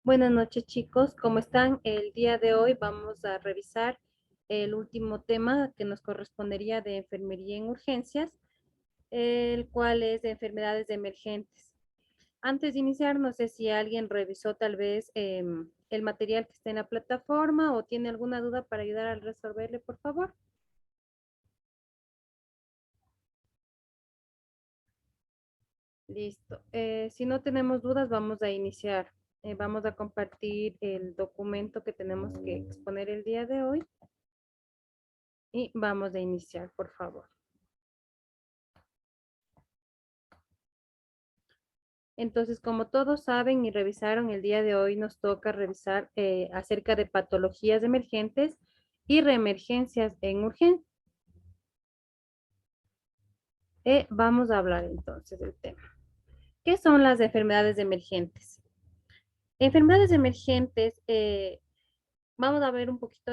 Buenas noches, chicos. ¿Cómo están? El día de hoy vamos a revisar el último tema que nos correspondería de enfermería en urgencias, el cual es de enfermedades emergentes. Antes de iniciar, no sé si alguien revisó tal vez el material que está en la plataforma o tiene alguna duda para ayudar a resolverle, por favor. Listo. Si no tenemos dudas, vamos a iniciar. Vamos a compartir el documento que tenemos que exponer el día de hoy. Y vamos a iniciar, por favor. Entonces, como todos saben y revisaron, el día de hoy nos toca revisar acerca de patologías emergentes y reemergencias en urgencia. Vamos a hablar entonces del tema. ¿Qué son las enfermedades emergentes? Enfermedades emergentes, vamos a ver un poquito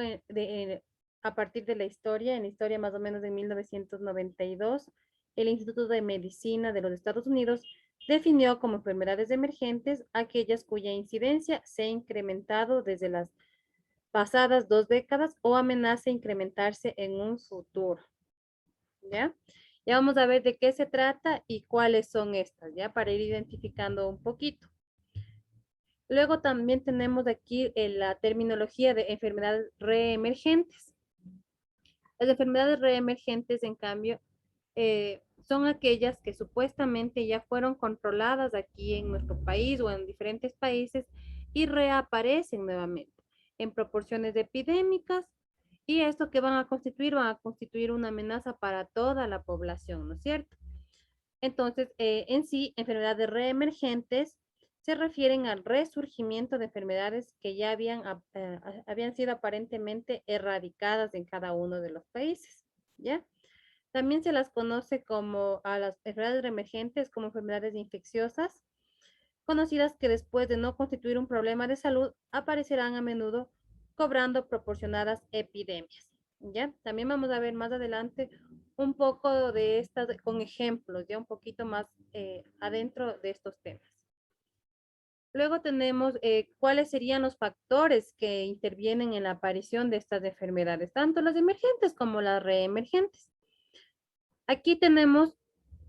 a partir de la historia. En la historia más o menos de 1992, el Instituto de Medicina de los Estados Unidos definió como enfermedades emergentes aquellas cuya incidencia se ha incrementado desde las pasadas 2 décadas o amenaza incrementarse en un futuro. ¿Ya? Ya vamos a ver de qué se trata y cuáles son estas, ¿ya? Para ir identificando un poquito. Luego también tenemos aquí la terminología de enfermedades reemergentes. Las enfermedades reemergentes, en cambio, son aquellas que supuestamente ya fueron controladas aquí en nuestro país o en diferentes países y reaparecen nuevamente en proporciones epidémicas. Y esto que van a constituir una amenaza para toda la población, ¿no es cierto? Entonces, en sí, enfermedades reemergentes se refieren al resurgimiento de enfermedades que ya habían sido aparentemente erradicadas en cada uno de los países, ¿ya? También se las conoce como a las enfermedades reemergentes como enfermedades infecciosas, conocidas que después de no constituir un problema de salud aparecerán a menudo cobrando proporcionadas epidemias. ¿Ya? También vamos a ver más adelante un poco de estas con ejemplos, ya un poquito más adentro de estos temas. Luego tenemos cuáles serían los factores que intervienen en la aparición de estas enfermedades, tanto las emergentes como las reemergentes. Aquí tenemos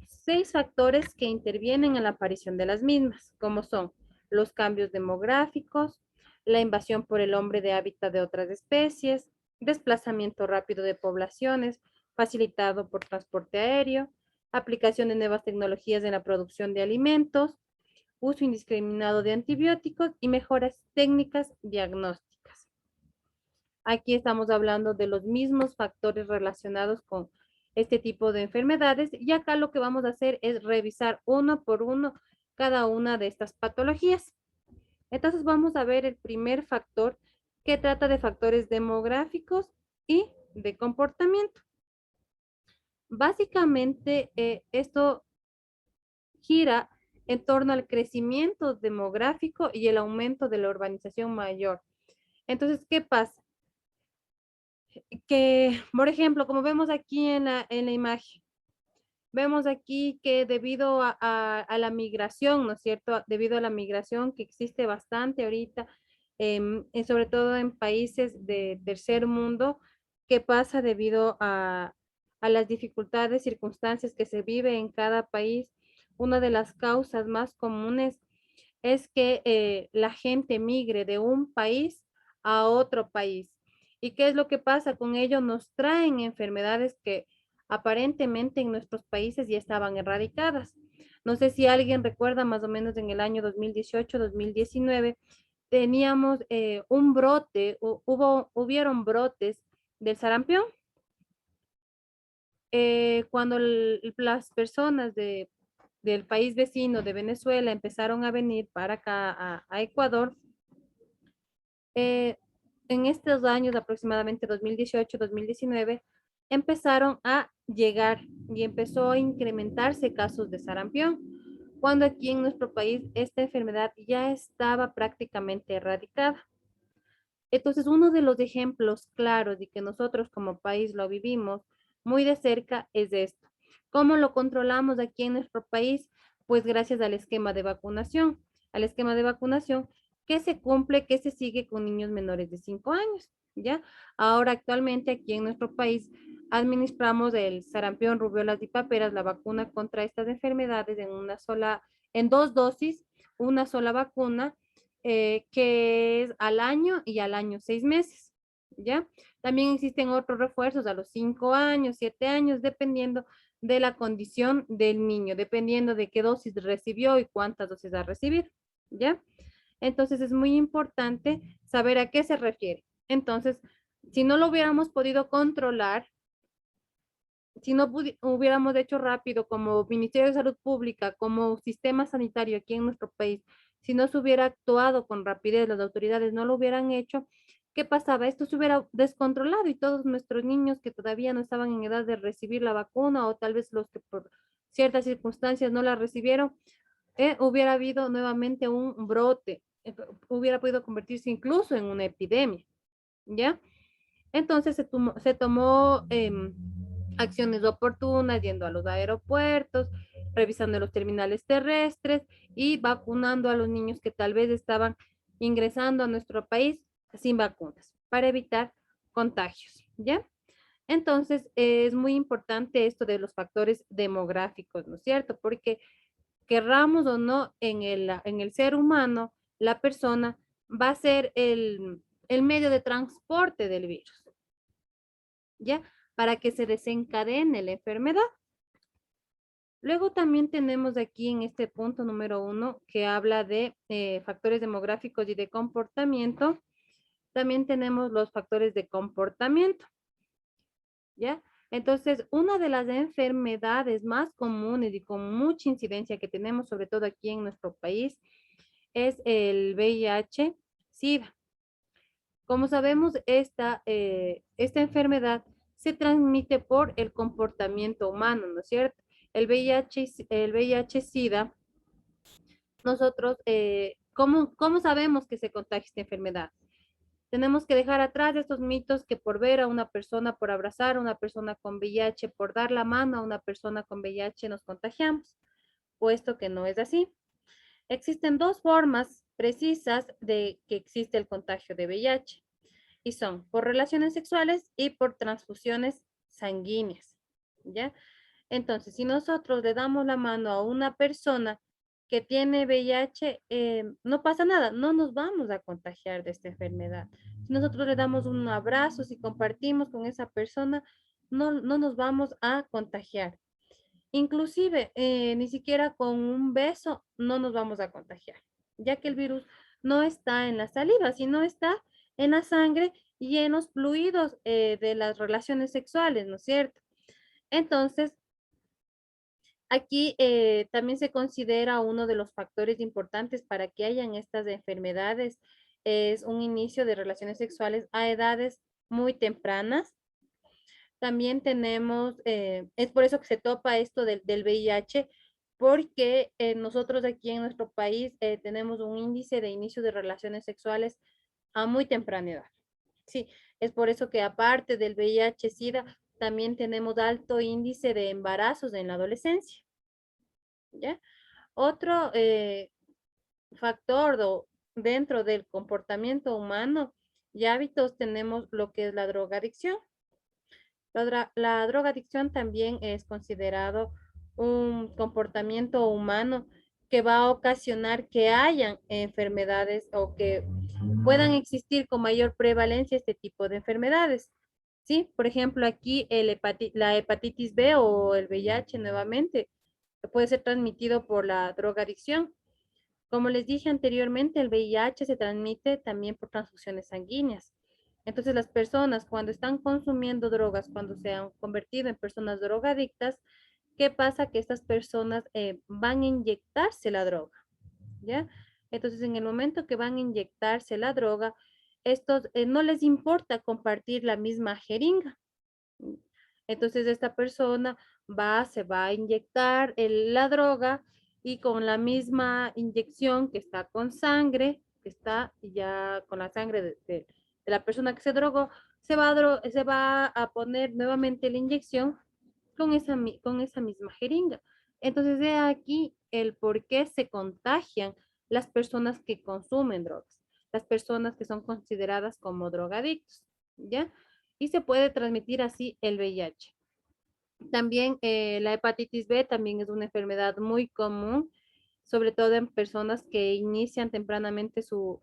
6 factores que intervienen en la aparición de las mismas, como son los cambios demográficos, la invasión por el hombre de hábitat de otras especies, desplazamiento rápido de poblaciones, facilitado por transporte aéreo, aplicación de nuevas tecnologías en la producción de alimentos, uso indiscriminado de antibióticos y mejoras técnicas diagnósticas. Aquí estamos hablando de los mismos factores relacionados con este tipo de enfermedades y acá lo que vamos a hacer es revisar uno por uno cada una de estas patologías. Entonces vamos a ver el primer factor que trata de factores demográficos y de comportamiento. Básicamente esto gira en torno al crecimiento demográfico y el aumento de la urbanización mayor. Entonces, ¿qué pasa? Que, por ejemplo, como vemos aquí en la imagen, vemos aquí que debido a la migración, ¿no es cierto? Debido a la migración que existe bastante ahorita, sobre todo en países de tercer mundo, ¿qué pasa debido a las dificultades, circunstancias que se vive en cada país? Una de las causas más comunes es que la gente migre de un país a otro país. ¿Y qué es lo que pasa con ello? Nos traen enfermedades que aparentemente en nuestros países ya estaban erradicadas. No sé si alguien recuerda más o menos en el año 2018-2019, teníamos un brote, hubieron brotes del sarampión, cuando las personas del país vecino de Venezuela empezaron a venir para acá a Ecuador, eh, en estos años, aproximadamente 2018-2019, empezaron a llegar y empezó a incrementarse casos de sarampión, cuando aquí en nuestro país esta enfermedad ya estaba prácticamente erradicada. Entonces, uno de los ejemplos claros y que nosotros como país lo vivimos muy de cerca es esto. ¿Cómo lo controlamos aquí en nuestro país? Pues gracias al esquema de vacunación. Al esquema de vacunación que se cumple, que se sigue con niños menores de 5 años, ¿ya? Ahora, actualmente aquí en nuestro país administramos el sarampión, rubiolas y paperas, la vacuna contra estas enfermedades en 2 dosis, una sola vacuna, que es al año y al año 6 meses, ¿ya? También existen otros refuerzos a los 5 años, 7 años, dependiendo de la condición del niño, dependiendo de qué dosis recibió y cuántas dosis ha recibido, ¿ya? Entonces es muy importante saber a qué se refiere. Entonces, si no lo hubiéramos podido controlar, si no hubiéramos hecho rápido como Ministerio de Salud Pública, como sistema sanitario aquí en nuestro país, si no se hubiera actuado con rapidez, las autoridades no lo hubieran hecho, ¿qué pasaba? Esto se hubiera descontrolado y todos nuestros niños que todavía no estaban en edad de recibir la vacuna o tal vez los que por ciertas circunstancias no la recibieron, hubiera habido nuevamente un brote, hubiera podido convertirse incluso en una epidemia, ¿ya? Entonces se tomó acciones oportunas, yendo a los aeropuertos, revisando los terminales terrestres y vacunando a los niños que tal vez estaban ingresando a nuestro país sin vacunas para evitar contagios, ¿ya? Entonces, es muy importante esto de los factores demográficos, ¿no es cierto? Porque querramos o no, en el ser humano, la persona va a ser el medio de transporte del virus, ¿ya? Para que se desencadene la enfermedad. Luego también tenemos aquí en este punto número 1 que habla de factores demográficos y de comportamiento. También tenemos los factores de comportamiento, ¿ya? Entonces, una de las enfermedades más comunes y con mucha incidencia que tenemos, sobre todo aquí en nuestro país, es el VIH-Sida. Como sabemos, esta enfermedad se transmite por el comportamiento humano, ¿no es cierto? El VIH-Sida, nosotros, ¿cómo sabemos que se contagia esta enfermedad? Tenemos que dejar atrás estos mitos que por ver a una persona, por abrazar a una persona con VIH, por dar la mano a una persona con VIH nos contagiamos, puesto que no es así. Existen dos formas precisas de que existe el contagio de VIH y son por relaciones sexuales y por transfusiones sanguíneas, ¿ya? Entonces, si nosotros le damos la mano a una persona que tiene VIH, no pasa nada, no nos vamos a contagiar de esta enfermedad. Si nosotros le damos un abrazo, si compartimos con esa persona, no nos vamos a contagiar. Inclusive, ni siquiera con un beso no nos vamos a contagiar, ya que el virus no está en la saliva, sino está en la sangre y en los fluidos de las relaciones sexuales, ¿no es cierto? Entonces, aquí también se considera uno de los factores importantes para que hayan estas enfermedades, es un inicio de relaciones sexuales a edades muy tempranas. También tenemos, es por eso que se topa esto del VIH, porque nosotros aquí en nuestro país tenemos un índice de inicio de relaciones sexuales a muy temprana edad. Sí, es por eso que aparte del VIH-Sida, también tenemos alto índice de embarazos en la adolescencia, ¿ya? Otro factor dentro del comportamiento humano y hábitos tenemos lo que es la drogadicción. La drogadicción también es considerado un comportamiento humano que va a ocasionar que hayan enfermedades o que puedan existir con mayor prevalencia este tipo de enfermedades. ¿Sí? Por ejemplo, aquí la hepatitis B o el VIH nuevamente puede ser transmitido por la drogadicción. Como les dije anteriormente, el VIH se transmite también por transfusiones sanguíneas. Entonces, las personas cuando están consumiendo drogas, cuando se han convertido en personas drogadictas, ¿qué pasa? Que estas personas van a inyectarse la droga, ¿ya? Entonces, en el momento que van a inyectarse la droga, estos no les importa compartir la misma jeringa. Entonces, esta persona se va a inyectar la droga y con la misma inyección que está con sangre, que está ya con la sangre de la persona que se drogó, se va a poner nuevamente la inyección con esa misma jeringa. Entonces, de aquí el por qué se contagian las personas que consumen drogas, las personas que son consideradas como drogadictos, ¿ya? Y se puede transmitir así el VIH. También la hepatitis B también es una enfermedad muy común, sobre todo en personas que inician tempranamente su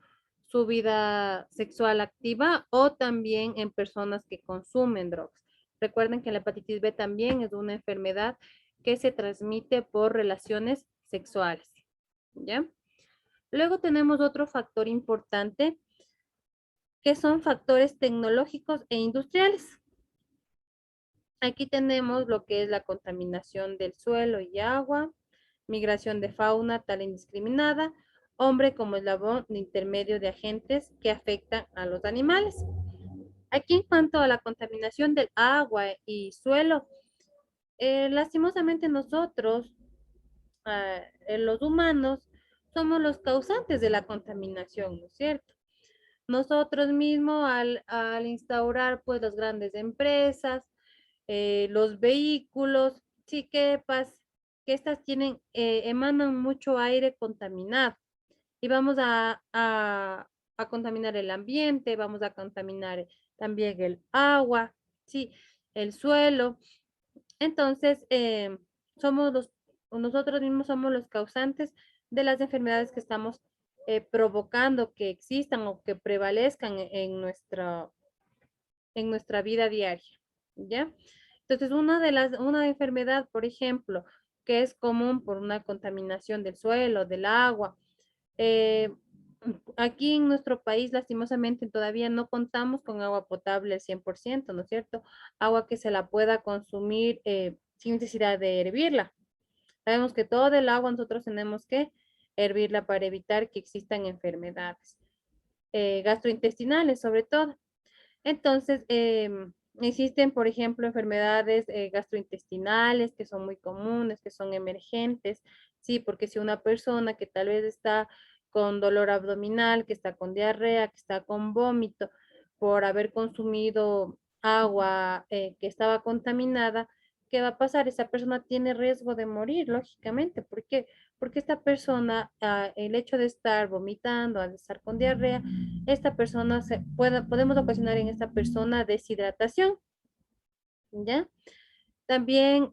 vida sexual activa o también en personas que consumen drogas. Recuerden que la hepatitis B también es una enfermedad que se transmite por relaciones sexuales, ¿ya? Luego tenemos otro factor importante que son factores tecnológicos e industriales. Aquí tenemos lo que es la contaminación del suelo y agua, migración de fauna tal indiscriminada, hombre como eslabón de intermedio de agentes que afectan a los animales. Aquí en cuanto a la contaminación del agua y suelo, lastimosamente nosotros, los humanos, somos los causantes de la contaminación, ¿no es cierto? Nosotros mismos al instaurar pues las grandes empresas, los vehículos, sí que pasa que estas tienen, emanan mucho aire contaminado y vamos a contaminar el ambiente, vamos a contaminar también el agua, sí, el suelo. Entonces, somos nosotros mismos somos los causantes de las enfermedades que estamos provocando que existan o que prevalezcan en nuestra vida diaria, ¿ya? Entonces, una enfermedad, por ejemplo, que es común por una contaminación del suelo, del agua, eh, aquí en nuestro país, lastimosamente, todavía no contamos con agua potable al 100%, ¿no es cierto? Agua que se la pueda consumir sin necesidad de hervirla. Sabemos que todo el agua nosotros tenemos que hervirla para evitar que existan enfermedades gastrointestinales, sobre todo. Entonces, existen, por ejemplo, enfermedades gastrointestinales que son muy comunes, que son emergentes, sí, porque si una persona que tal vez está con dolor abdominal, que está con diarrea, que está con vómito, por haber consumido agua que estaba contaminada, ¿qué va a pasar? Esa persona tiene riesgo de morir, lógicamente. ¿Por qué? Porque esta persona, el hecho de estar vomitando, al estar con diarrea, esta persona podemos ocasionar en esta persona deshidratación, ¿ya? También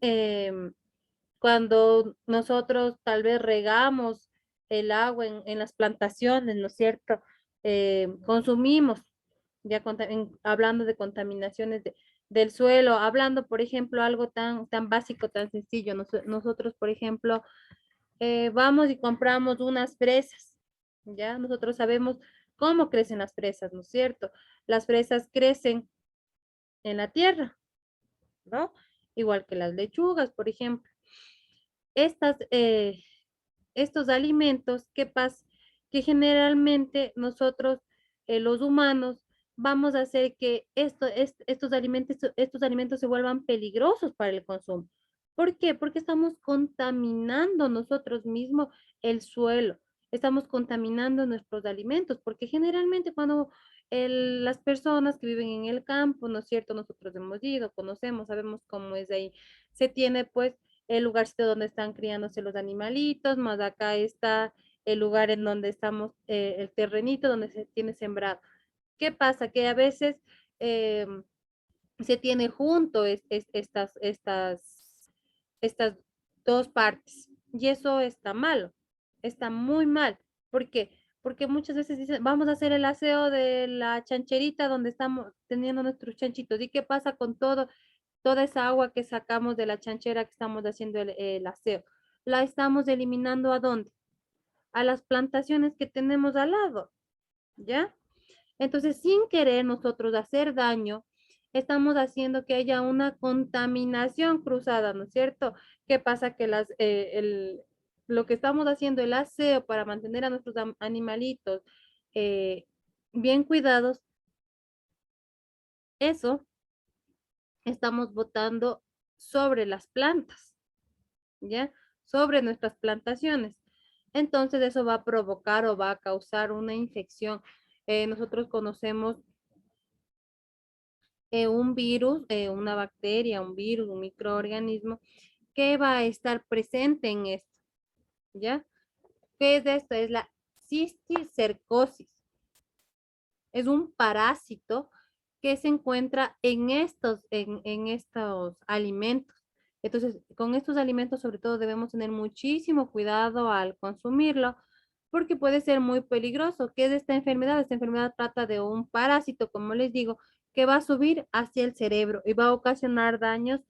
cuando nosotros tal vez regamos el agua en las plantaciones, ¿no es cierto? Consumimos, ya hablando de contaminaciones del suelo, hablando, por ejemplo, algo tan básico, tan sencillo. Nosotros, por ejemplo, vamos y compramos unas fresas, ¿ya? Nosotros sabemos cómo crecen las fresas, ¿no es cierto? Las fresas crecen en la tierra, ¿no? Igual que las lechugas, por ejemplo. Estas, estos alimentos, ¿qué pasa? Que generalmente nosotros, los humanos, vamos a hacer que estos alimentos se vuelvan peligrosos para el consumo. ¿Por qué? Porque estamos contaminando nosotros mismos el suelo, estamos contaminando nuestros alimentos, porque generalmente cuando las personas que viven en el campo, ¿no es cierto? Nosotros hemos ido, conocemos, sabemos cómo es ahí, se tiene pues el lugarcito donde están criándose los animalitos, más acá está el lugar en donde estamos, el terrenito donde se tiene sembrado. ¿Qué pasa? Que a veces eh, se tiene junto estas dos partes y eso está malo, está muy mal. ¿Por qué? Porque muchas veces dicen, vamos a hacer el aseo de la chancherita donde estamos teniendo nuestros chanchitos. ¿Y qué pasa con toda esa agua que sacamos de la chanchera que estamos haciendo el aseo? La estamos eliminando ¿a dónde? A las plantaciones que tenemos al lado, ¿ya? Entonces, sin querer nosotros hacer daño, estamos haciendo que haya una contaminación cruzada, ¿no es cierto? ¿Qué pasa? Que lo que estamos haciendo, el aseo para mantener a nuestros animalitos eh, bien cuidados, eso estamos botando sobre las plantas, ¿ya? Sobre nuestras plantaciones. Entonces eso va a provocar o va a causar una infección. Nosotros conocemos un virus, una bacteria, un virus, un microorganismo que va a estar presente en esto, ¿ya? ¿Qué es esto? Es la cisticercosis. Es un parásito que se encuentra en estos alimentos. Entonces, con estos alimentos, sobre todo, debemos tener muchísimo cuidado al consumirlo, porque puede ser muy peligroso. ¿Qué es esta enfermedad? Esta enfermedad trata de un parásito, como les digo, que va a subir hacia el cerebro y va a ocasionar daños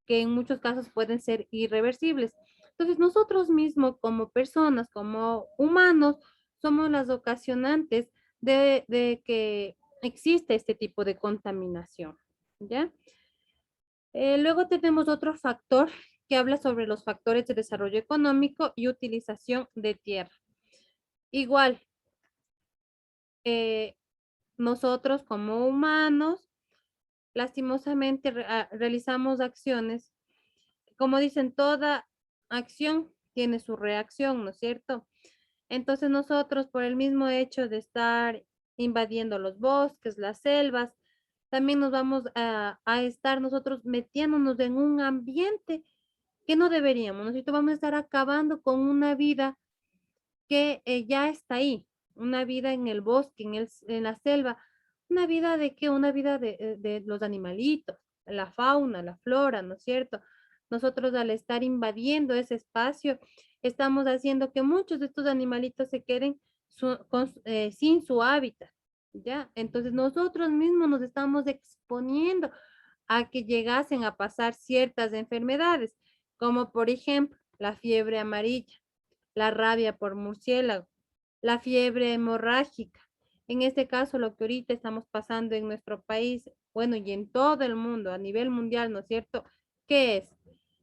que en muchos casos pueden ser irreversibles. Entonces, nosotros mismos como personas, como humanos, somos las ocasionantes de que existe este tipo de contaminación, ¿ya? Luego tenemos otro factor que habla sobre los factores de desarrollo económico y utilización de tierra. Igual, eh, nosotros como humanos, lastimosamente realizamos acciones, como dicen, toda acción tiene su reacción, ¿no es cierto? Entonces nosotros, por el mismo hecho de estar invadiendo los bosques, las selvas, también nos vamos a estar nosotros metiéndonos en un ambiente que no deberíamos, ¿no es cierto? Vamos a estar acabando con una vida que ya está ahí, una vida en el bosque, en la selva, una vida de qué, una vida de los animalitos, la fauna, la flora, ¿no es cierto? Nosotros al estar invadiendo ese espacio, estamos haciendo que muchos de estos animalitos se queden sin su hábitat, ¿ya? Entonces nosotros mismos nos estamos exponiendo a que llegasen a pasar ciertas enfermedades, como por ejemplo la fiebre amarilla, la rabia por murciélago, la fiebre hemorrágica. En este caso, lo que ahorita estamos pasando en nuestro país, bueno, y en todo el mundo, a nivel mundial, ¿no es cierto? ¿Qué es?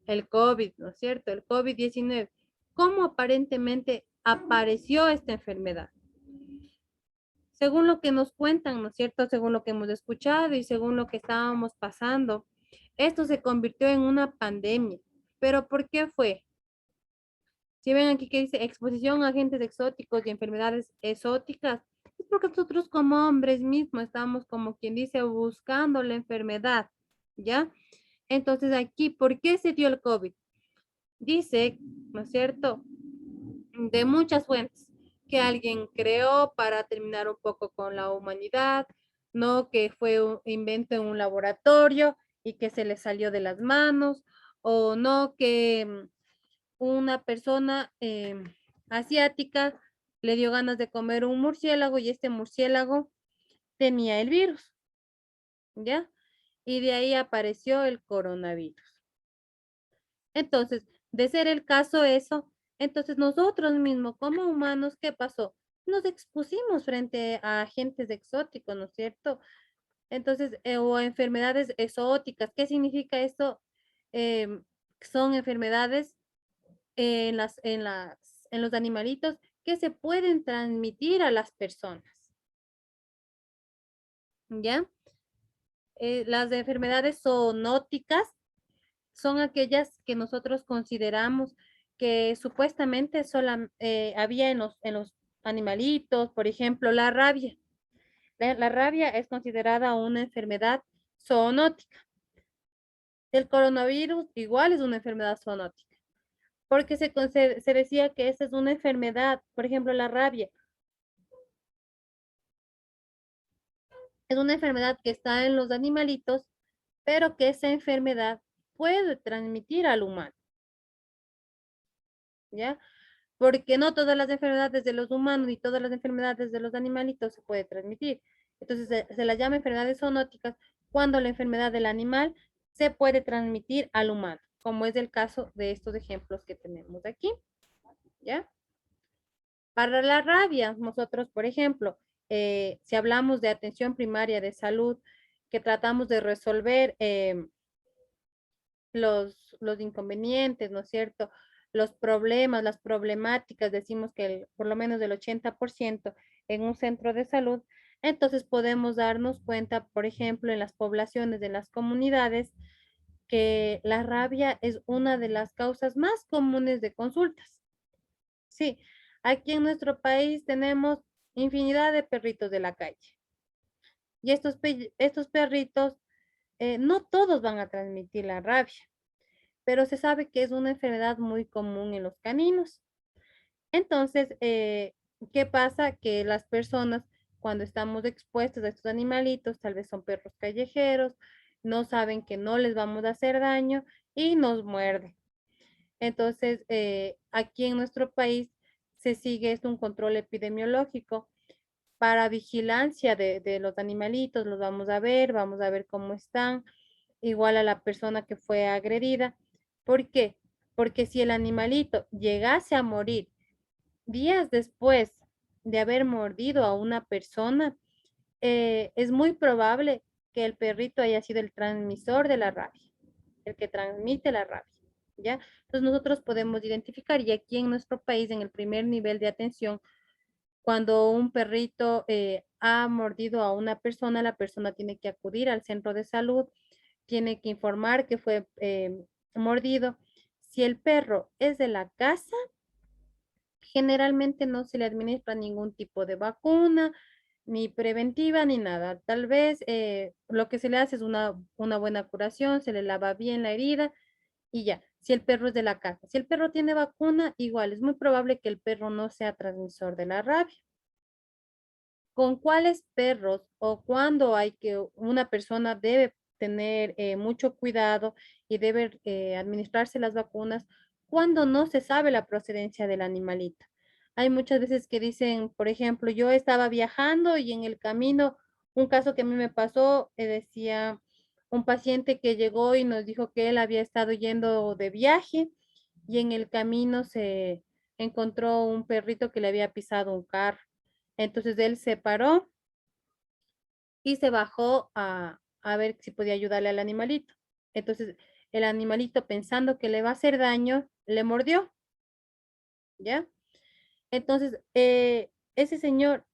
El COVID, ¿no es cierto? El COVID-19. ¿Cómo aparentemente apareció esta enfermedad? Según lo que nos cuentan, ¿no es cierto? Según lo que hemos escuchado y según lo que estábamos pasando, esto se convirtió en una pandemia. ¿Pero por qué fue? Si ven aquí que dice exposición a agentes exóticos y enfermedades exóticas, es porque nosotros como hombres mismos estamos como quien dice buscando la enfermedad, ¿ya? Entonces aquí, ¿por qué se dio el COVID? Dice, ¿no es cierto? De muchas fuentes, que alguien creó para terminar un poco con la humanidad, no que fue un invento en un laboratorio y que se le salió de las manos, o no que una persona asiática le dio ganas de comer un murciélago y este murciélago tenía el virus, ¿ya? Y de ahí apareció el coronavirus. Entonces, de ser el caso eso, entonces nosotros mismos como humanos, ¿qué pasó? Nos expusimos frente a agentes exóticos, ¿no es cierto? Entonces, o enfermedades exóticas. ¿Qué significa esto? Em, Son enfermedades en los animalitos que se pueden transmitir a las personas, ¿ya? Las enfermedades zoonóticas son aquellas que nosotros consideramos que supuestamente había en los animalitos, por ejemplo, la rabia. La rabia es considerada una enfermedad zoonótica. El coronavirus igual es una enfermedad zoonótica, porque se decía que esa es una enfermedad, por ejemplo, la rabia. Es una enfermedad que está en los animalitos, pero que esa enfermedad puede transmitir al humano, ¿ya? Porque no todas las enfermedades de los humanos y todas las enfermedades de los animalitos se puede transmitir. Entonces se las llama enfermedades zoonóticas cuando la enfermedad del animal se puede transmitir al humano, como es el caso de estos ejemplos que tenemos aquí, ¿ya? Para la rabia, nosotros, por ejemplo, si hablamos de atención primaria de salud, que tratamos de resolver los inconvenientes, ¿no es cierto? Los problemas, las problemáticas, decimos que por lo menos del 80% en un centro de salud, entonces podemos darnos cuenta, por ejemplo, en las poblaciones, en las comunidades, que la rabia es una de las causas más comunes de consultas. Sí, aquí en nuestro país tenemos infinidad de perritos de la calle. Y estos perritos, no todos van a transmitir la rabia, pero se sabe que es una enfermedad muy común en los caninos. Entonces, ¿Qué pasa? Que las personas, cuando estamos expuestos a estos animalitos, tal vez son perros callejeros, no saben que no les vamos a hacer daño y nos muerden. Entonces, aquí en nuestro país se sigue un control epidemiológico para vigilancia de los animalitos, los vamos a ver cómo están, igual a la persona que fue agredida. ¿Por qué? Porque si el animalito llegase a morir días después de haber mordido a una persona, es muy probable que el perrito haya sido el transmisor de la rabia, el que transmite la rabia, ¿ya? Entonces nosotros podemos identificar, y aquí en nuestro país, en el primer nivel de atención, cuando un perrito ha mordido a una persona, la persona tiene que acudir al centro de salud, tiene que informar que fue mordido. Si el perro es de la casa, generalmente no se le administra ningún tipo de vacuna, ni preventiva, ni nada. Tal vez lo que se le hace es una buena curación, se le lava bien la herida y ya. Si el perro es de la casa, si el perro tiene vacuna, igual es muy probable que el perro no sea transmisor de la rabia. ¿Con cuáles perros o cuándo hay que una persona debe tener mucho cuidado y debe administrarse las vacunas cuando no se sabe la procedencia del animalito? Hay muchas veces que dicen, por ejemplo, yo estaba viajando y en el camino, un caso que a mí me pasó, decía un paciente que llegó y nos dijo que él había estado yendo de viaje y en el camino se encontró un perrito que le había pisado un carro. Entonces él se paró y se bajó a ver si podía ayudarle al animalito. Entonces el animalito, pensando que le va a hacer daño, le mordió, ¿ya? Entonces ese señor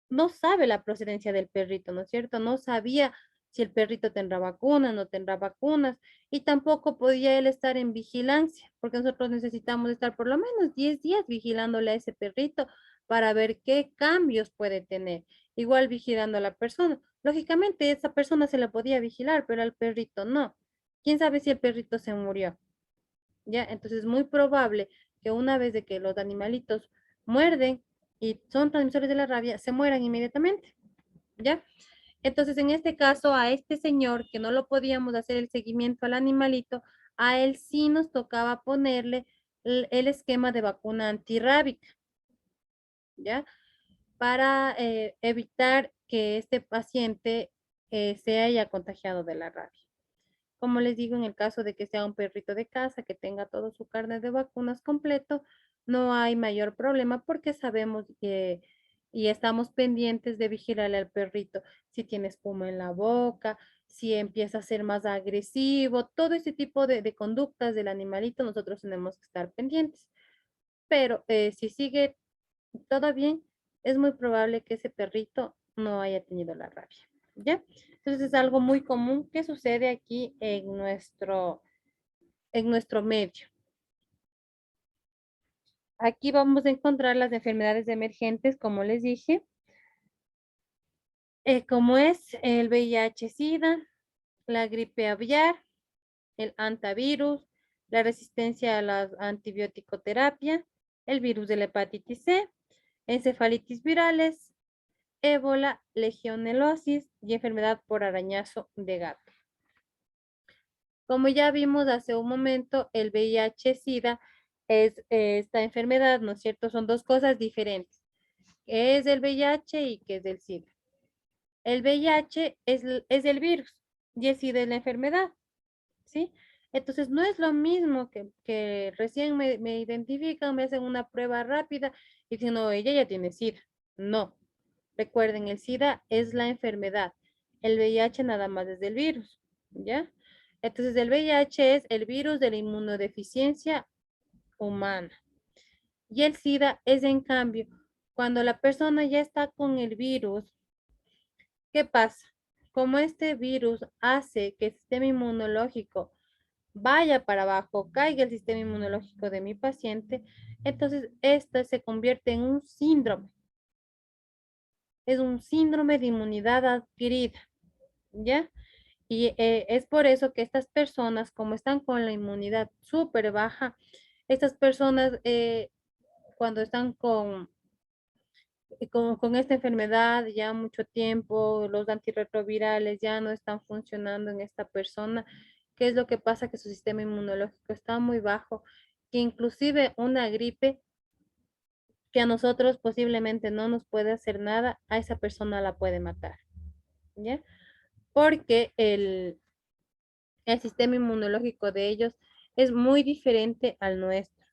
no sabe la procedencia del perrito, ¿no es cierto? No sabía si el perrito tendrá vacunas, no tendrá vacunas, y tampoco podía él estar en vigilancia, porque nosotros necesitamos estar por lo menos 10 días vigilándole a ese perrito para ver qué cambios puede tener. Igual vigilando a la persona. Lógicamente, esa persona se la podía vigilar, pero al perrito no. ¿Quién sabe si el perrito se murió? ¿Ya? Entonces es muy probable que una vez de que los animalitos muerden y son transmisores de la rabia, se mueran inmediatamente, ¿ya? Entonces, en este caso, a este señor que no lo podíamos hacer el seguimiento al animalito, a él sí nos tocaba ponerle el esquema de vacuna antirrábica, ¿ya? Para evitar que este paciente se haya contagiado de la rabia. Como les digo, en el caso de que sea un perrito de casa que tenga todo su carnet de vacunas completo, no hay mayor problema porque sabemos que y estamos pendientes de vigilarle al perrito si tiene espuma en la boca, si empieza a ser más agresivo, todo ese tipo de conductas del animalito, nosotros tenemos que estar pendientes. Pero si sigue todo bien, es muy probable que ese perrito no haya tenido la rabia, ¿ya? Entonces es algo muy común que sucede aquí en nuestro medio. Aquí vamos a encontrar las enfermedades emergentes, como les dije, como es el VIH-Sida, la gripe aviar, el antivirus, la resistencia a la antibiótico-terapia, el virus de la hepatitis C, encefalitis virales, ébola, legionelosis y enfermedad por arañazo de gato. Como ya vimos hace un momento, el VIH-Sida es esta enfermedad, ¿no es cierto? Son dos cosas diferentes. ¿Qué es el VIH y qué es el SIDA? El VIH es el virus y el SIDA es la enfermedad, ¿sí? Entonces no es lo mismo que recién me identifican, me hacen una prueba rápida y dicen, no, ella ya tiene SIDA. No. Recuerden, el SIDA es la enfermedad. El VIH nada más es del virus, ¿ya? Entonces, el VIH es el virus de la inmunodeficiencia humana. Y el SIDA es, en cambio, cuando la persona ya está con el virus, ¿qué pasa? Como este virus hace que el sistema inmunológico vaya para abajo, caiga el sistema inmunológico de mi paciente, entonces esto se convierte en un síndrome. Es un síndrome de inmunidad adquirida, ¿ya? Y es por eso que estas personas, como están con la inmunidad súper baja, estas personas cuando están con esta enfermedad ya mucho tiempo, los antirretrovirales ya no están funcionando en esta persona. ¿Qué es lo que pasa? Que su sistema inmunológico está muy bajo, que inclusive una gripe que a nosotros posiblemente no nos puede hacer nada, a esa persona la puede matar, ¿ya? Porque el sistema inmunológico de ellos es muy diferente al nuestro,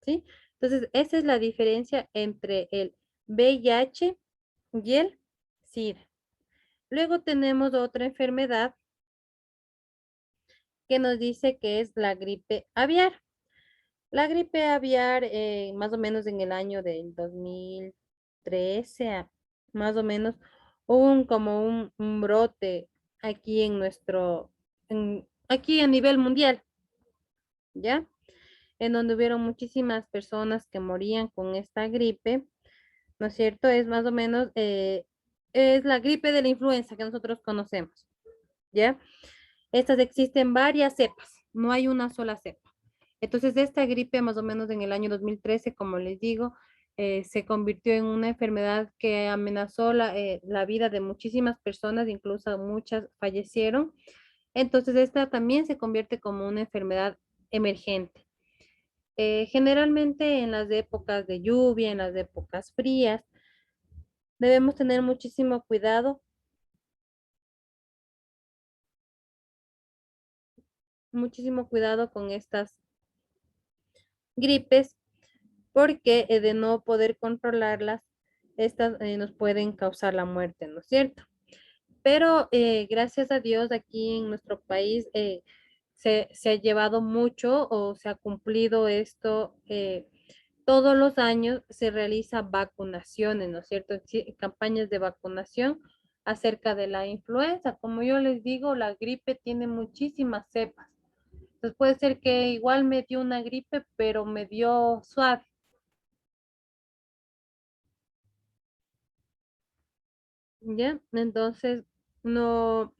¿sí? Entonces, esa es la diferencia entre el VIH y el SIDA. Luego tenemos otra enfermedad que nos dice que es la gripe aviar. La gripe aviar, más o menos en el año del 2013, más o menos, hubo como un brote aquí en aquí a nivel mundial, ¿ya? En donde hubieron muchísimas personas que morían con esta gripe, ¿no es cierto? Es más o menos, es la gripe de la influenza que nosotros conocemos, ¿ya? Estas existen varias cepas, no hay una sola cepa. Entonces, esta gripe, más o menos en el año 2013, como les digo, se convirtió en una enfermedad que amenazó la vida de muchísimas personas, incluso muchas fallecieron. Entonces, esta también se convierte como una enfermedad emergente. Generalmente en las épocas de lluvia, en las épocas frías, debemos tener muchísimo cuidado con estas gripes, porque de no poder controlarlas, estas nos pueden causar la muerte, ¿no es cierto? Pero gracias a Dios aquí en nuestro país se ha llevado mucho o se ha cumplido esto. Todos los años se realiza vacunaciones, ¿no es cierto? Sí, campañas de vacunación acerca de la influenza. Como yo les digo, la gripe tiene muchísimas cepas. Entonces puede ser que igual me dio una gripe, pero me dio suave, ¿ya? Entonces, no,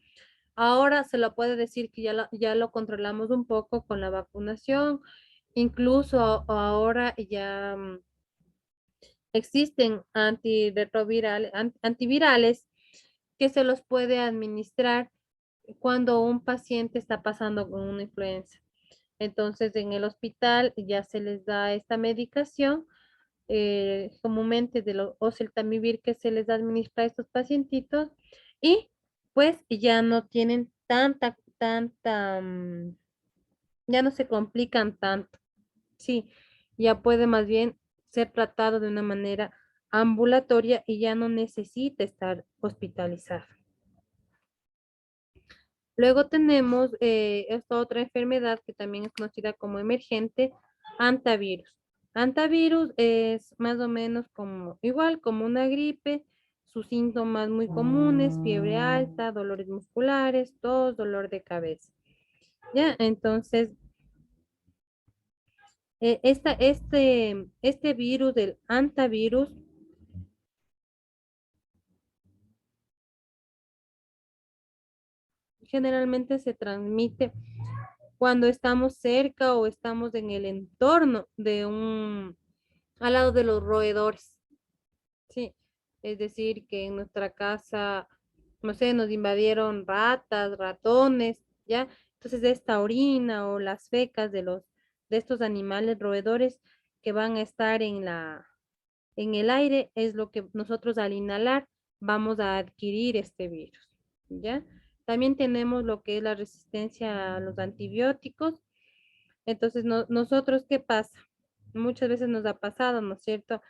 ahora se lo puede decir que ya lo controlamos un poco con la vacunación. Incluso ahora ya existen antivirales que se los puede administrar cuando un paciente está pasando con una influenza. Entonces, en el hospital ya se les da esta medicación, comúnmente de los oseltamivir que se les administra a estos pacientitos y pues ya no tienen ya no se complican tanto. Sí, ya puede más bien ser tratado de una manera ambulatoria y ya no necesita estar hospitalizado. Luego tenemos esta otra enfermedad que también es conocida como emergente, antivirus. Antivirus es más o menos como igual como una gripe, sus síntomas muy comunes, fiebre alta, dolores musculares, tos, dolor de cabeza. Ya, entonces, este virus del antivirus generalmente se transmite cuando estamos cerca o estamos en el entorno al lado de los roedores. Sí, es decir, que en nuestra casa, no sé, nos invadieron ratas, ratones, ¿ya? Entonces esta orina o las fecas de estos animales roedores que van a estar en el aire es lo que nosotros al inhalar vamos a adquirir este virus, ¿ya? También tenemos lo que es la resistencia a los antibióticos. Entonces, nosotros, ¿qué pasa? Muchas veces nos ha pasado, ¿no es cierto?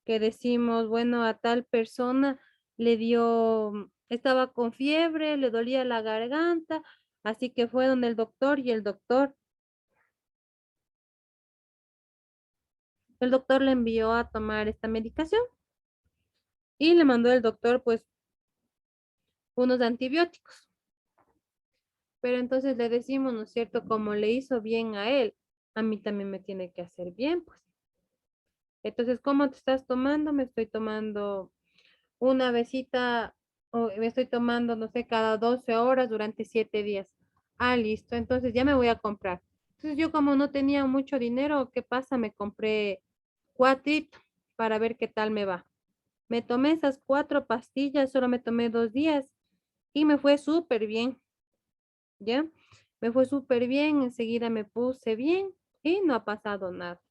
Que decimos, bueno, a tal persona le dio, estaba con fiebre, le dolía la garganta, así que fue donde el doctor y el doctor le envió a tomar esta medicación y le mandó el doctor pues unos antibióticos. Pero entonces le decimos, ¿no es cierto? Como le hizo bien a él, a mí también me tiene que hacer bien, pues. Entonces, ¿cómo te estás tomando? Me estoy tomando una besita, o me estoy tomando, no sé, cada 12 horas durante 7 días. Ah, listo, entonces ya me voy a comprar. Entonces yo como no tenía mucho dinero, ¿qué pasa? Me compré cuatrito. para ver qué tal me va. Me tomé esas 4 pastillas, solo me tomé 2 días y me fue súper bien, ¿ya? Me fue súper bien, enseguida me puse bien y no ha pasado nada.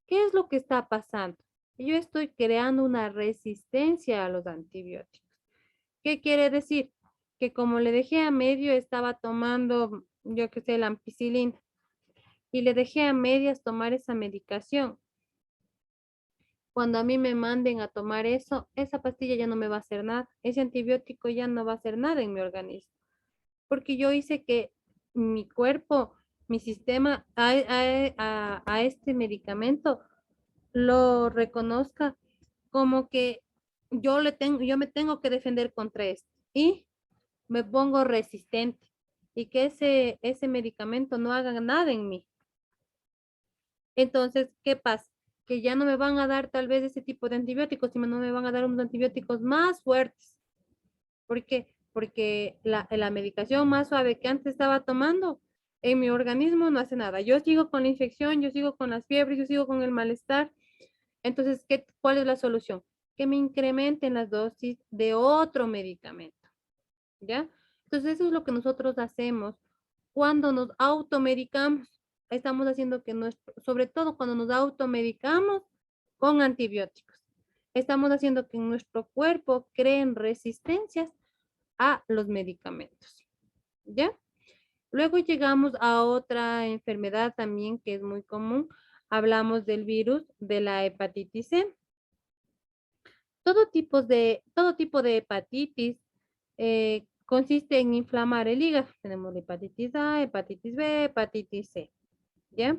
¿Qué es lo que está pasando? Yo estoy creando una resistencia a los antibióticos. ¿Qué quiere decir? Que como le dejé a medio, estaba tomando, yo qué sé, la ampicilina y le dejé a medias tomar esa medicación. Cuando a mí me manden a tomar eso, esa pastilla ya no me va a hacer nada. Ese antibiótico ya no va a hacer nada en mi organismo. Porque yo hice que mi cuerpo, mi sistema a este medicamento lo reconozca como que yo me tengo que defender contra esto y me pongo resistente y que ese medicamento no haga nada en mí. Entonces, ¿qué pasa? Que ya no me van a dar tal vez ese tipo de antibióticos, sino no me van a dar unos antibióticos más fuertes. ¿Por qué? Porque la medicación más suave que antes estaba tomando en mi organismo no hace nada. Yo sigo con la infección, yo sigo con las fiebres, yo sigo con el malestar. Entonces, ¿cuál es la solución? Que me incrementen las dosis de otro medicamento, ¿ya? Entonces, eso es lo que nosotros hacemos cuando nos automedicamos. Estamos haciendo que sobre todo cuando nos automedicamos con antibióticos, estamos haciendo que nuestro cuerpo creen resistencias a los medicamentos, ¿ya? Luego llegamos a otra enfermedad también que es muy común. Hablamos del virus de la hepatitis C. Todo tipo de hepatitis consiste en inflamar el hígado. Tenemos la hepatitis A, hepatitis B, hepatitis C, ¿ya?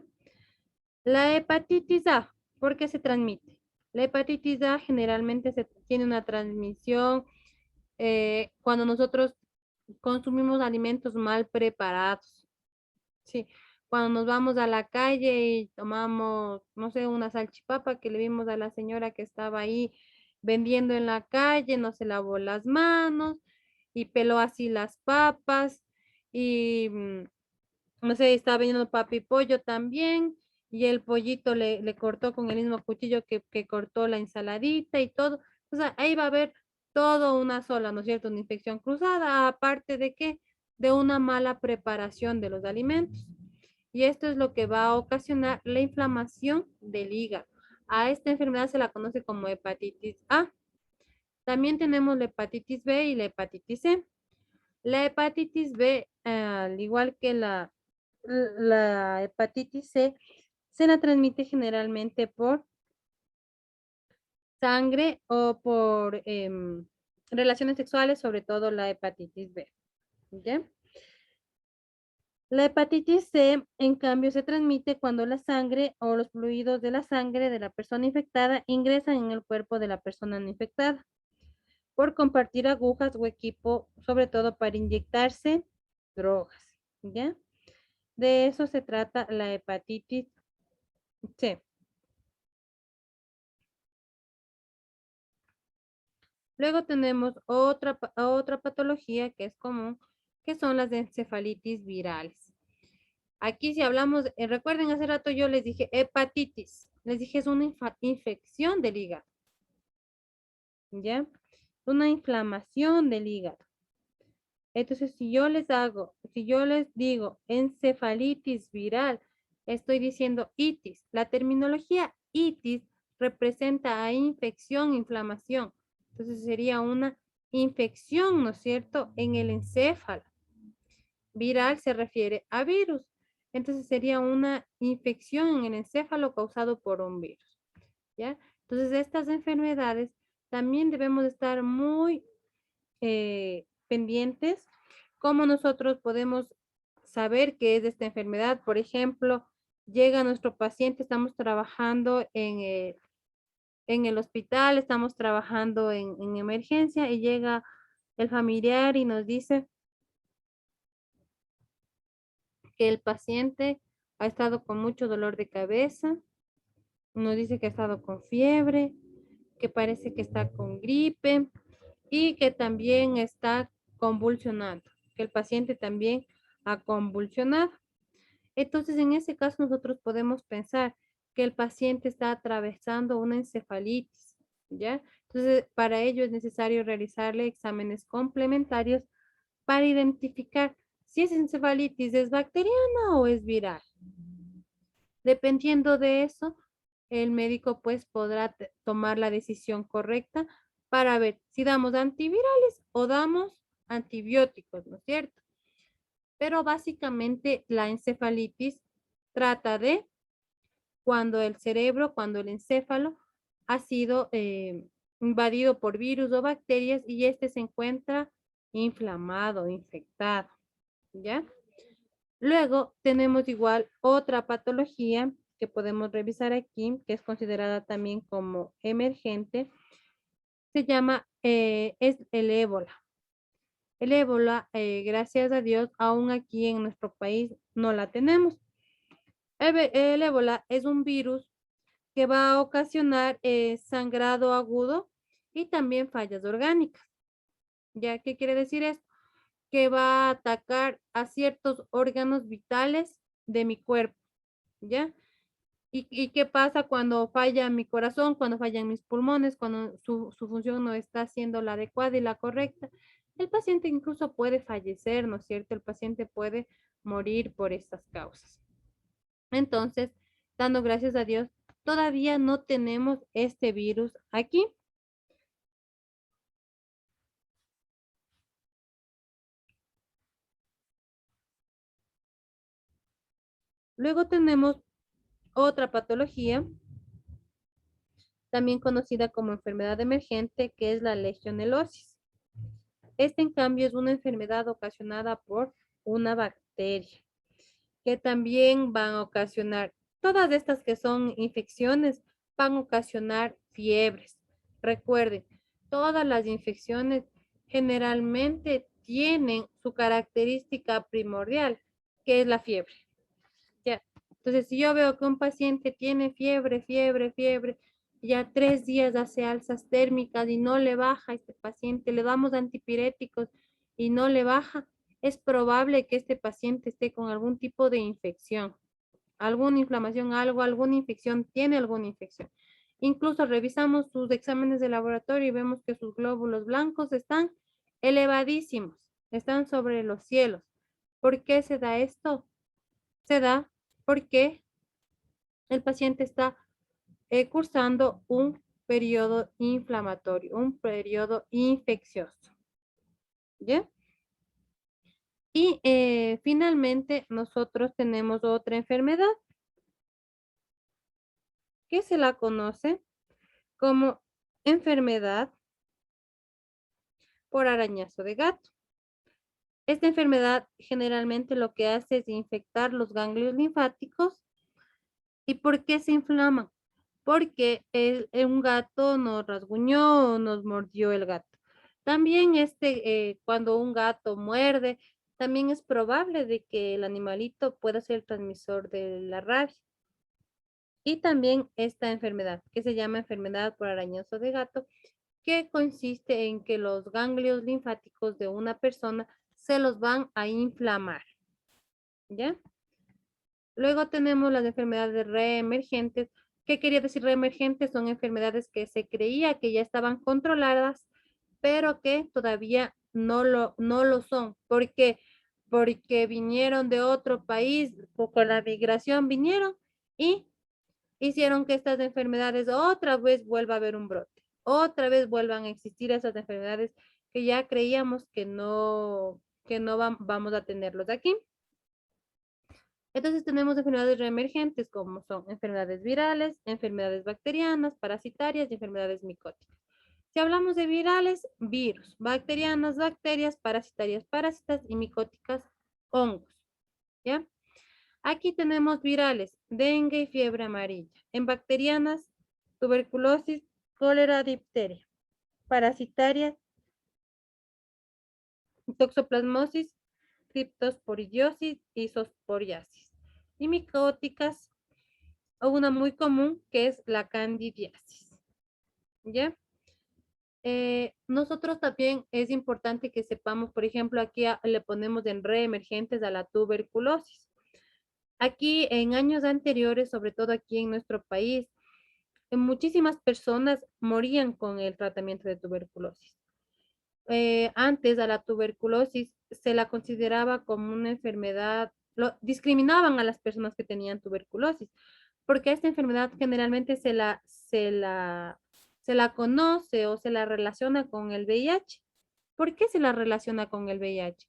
La hepatitis A, ¿por qué se transmite? La hepatitis A generalmente se tiene una transmisión cuando nosotros consumimos alimentos mal preparados. Sí, cuando nos vamos a la calle y tomamos, no sé, una salchipapa que le vimos a la señora que estaba ahí vendiendo en la calle, no se lavó las manos y peló así las papas y, no sé, estaba vendiendo papa y pollo también y el pollito le cortó con el mismo cuchillo que cortó la ensaladita y todo. O sea, ahí va a haber todo una sola, ¿no es cierto? Una infección cruzada, aparte de que de una mala preparación de los alimentos. Y esto es lo que va a ocasionar la inflamación del hígado. A esta enfermedad se la conoce como hepatitis A. También tenemos la hepatitis B y la hepatitis C. La hepatitis B, al igual que la hepatitis C, se la transmite generalmente por sangre o por relaciones sexuales, sobre todo la hepatitis B. ¿Ya? La hepatitis C, en cambio, se transmite cuando la sangre o los fluidos de la sangre de la persona infectada ingresan en el cuerpo de la persona no infectada por compartir agujas o equipo, sobre todo para inyectarse drogas. ¿Ya? De eso se trata la hepatitis C. Luego tenemos otra patología que es común, que son las encefalitis virales. Aquí si hablamos, recuerden hace rato yo les dije hepatitis, les dije es una infección del hígado, ¿ya? Una inflamación del hígado. Entonces, si yo les digo encefalitis viral, estoy diciendo itis. La terminología itis representa a infección, inflamación. Entonces sería una infección, ¿no es cierto?, en el encéfalo. Viral se refiere a virus. Entonces sería una infección en el encéfalo causado por un virus, ¿ya? Entonces estas enfermedades también debemos estar muy pendientes. ¿Cómo nosotros podemos saber qué es esta enfermedad? Por ejemplo, llega nuestro paciente, estamos trabajando en el hospital, estamos trabajando en emergencia y llega el familiar y nos dice que el paciente ha estado con mucho dolor de cabeza, nos dice que ha estado con fiebre, que parece que está con gripe y que también está convulsionando, que el paciente también ha convulsionado. Entonces, en ese caso, nosotros podemos pensar que el paciente está atravesando una encefalitis, ¿ya? Entonces, para ello es necesario realizarle exámenes complementarios para identificar si esa encefalitis es bacteriana o es viral. Dependiendo de eso, el médico pues podrá tomar la decisión correcta para ver si damos antivirales o damos antibióticos, ¿no es cierto? Pero básicamente la encefalitis trata de cuando el cerebro, cuando el encéfalo ha sido invadido por virus o bacterias y este se encuentra inflamado, infectado, ¿ya? Luego tenemos igual otra patología que podemos revisar aquí, que es considerada también como emergente, se llama, es el ébola. El ébola, gracias a Dios, aún aquí en nuestro país no la tenemos. El ébola es un virus que va a ocasionar sangrado agudo y también fallas orgánicas. ¿Ya qué quiere decir esto? Que va a atacar a ciertos órganos vitales de mi cuerpo, ¿ya? ¿Y qué pasa cuando falla mi corazón, cuando fallan mis pulmones, cuando su función no está siendo la adecuada y la correcta? El paciente incluso puede fallecer, ¿no es cierto? El paciente puede morir por estas causas. Entonces, dando gracias a Dios, todavía no tenemos este virus aquí. Luego tenemos otra patología, también conocida como enfermedad emergente, que es la legionelosis. Esta, en cambio, es una enfermedad ocasionada por una bacteria, que también van a ocasionar, todas estas que son infecciones, van a ocasionar fiebres. Recuerden, todas las infecciones generalmente tienen su característica primordial, que es la fiebre. Ya. Entonces, si yo veo que un paciente tiene fiebre, ya 3 días hace alzas térmicas y no le baja a este paciente, le damos antipiréticos y no le baja, es probable que este paciente esté con algún tipo de infección, alguna inflamación, alguna infección, tiene alguna infección. Incluso revisamos sus exámenes de laboratorio y vemos que sus glóbulos blancos están elevadísimos, están sobre los cielos. ¿Por qué se da esto? Se da porque el paciente está cursando un periodo inflamatorio, un periodo infeccioso. ¿Ya? Y finalmente nosotros tenemos otra enfermedad que se la conoce como enfermedad por arañazo de gato. Esta enfermedad generalmente lo que hace es infectar los ganglios linfáticos. ¿Y por qué se inflaman? Porque un gato nos rasguñó o nos mordió el gato. También cuando un gato muerde, también es probable de que el animalito pueda ser el transmisor de la rabia. Y también esta enfermedad, que se llama enfermedad por arañazo de gato, que consiste en que los ganglios linfáticos de una persona se los van a inflamar. ¿Ya? Luego tenemos las enfermedades reemergentes. ¿Qué quería decir reemergentes? Son enfermedades que se creía que ya estaban controladas, pero que todavía no lo son. ¿Por qué? Porque vinieron de otro país, o con la migración vinieron y hicieron que estas enfermedades otra vez vuelva a haber un brote. Otra vez vuelvan a existir esas enfermedades que ya creíamos que no vamos a tenerlos aquí. Entonces tenemos enfermedades reemergentes como son enfermedades virales, enfermedades bacterianas, parasitarias y enfermedades micóticas. Si hablamos de virales, virus, bacterianas, bacterias, parasitarias, parásitas y micóticas, hongos. ¿Ya? Aquí tenemos virales, dengue y fiebre amarilla. En bacterianas, tuberculosis, cólera, difteria. Parasitarias, toxoplasmosis, criptosporidiosis y zosporiasis. Y micóticas, o una muy común que es la candidiasis. ¿Ya? Nosotros también es importante que sepamos, por ejemplo, aquí le ponemos en reemergentes a la tuberculosis. Aquí en años anteriores, sobre todo aquí en nuestro país, muchísimas personas morían con el tratamiento de tuberculosis. Antes a la tuberculosis se la consideraba como una enfermedad, discriminaban a las personas que tenían tuberculosis, porque esta enfermedad generalmente se la conoce o se la relaciona con el VIH. ¿Por qué se la relaciona con el VIH?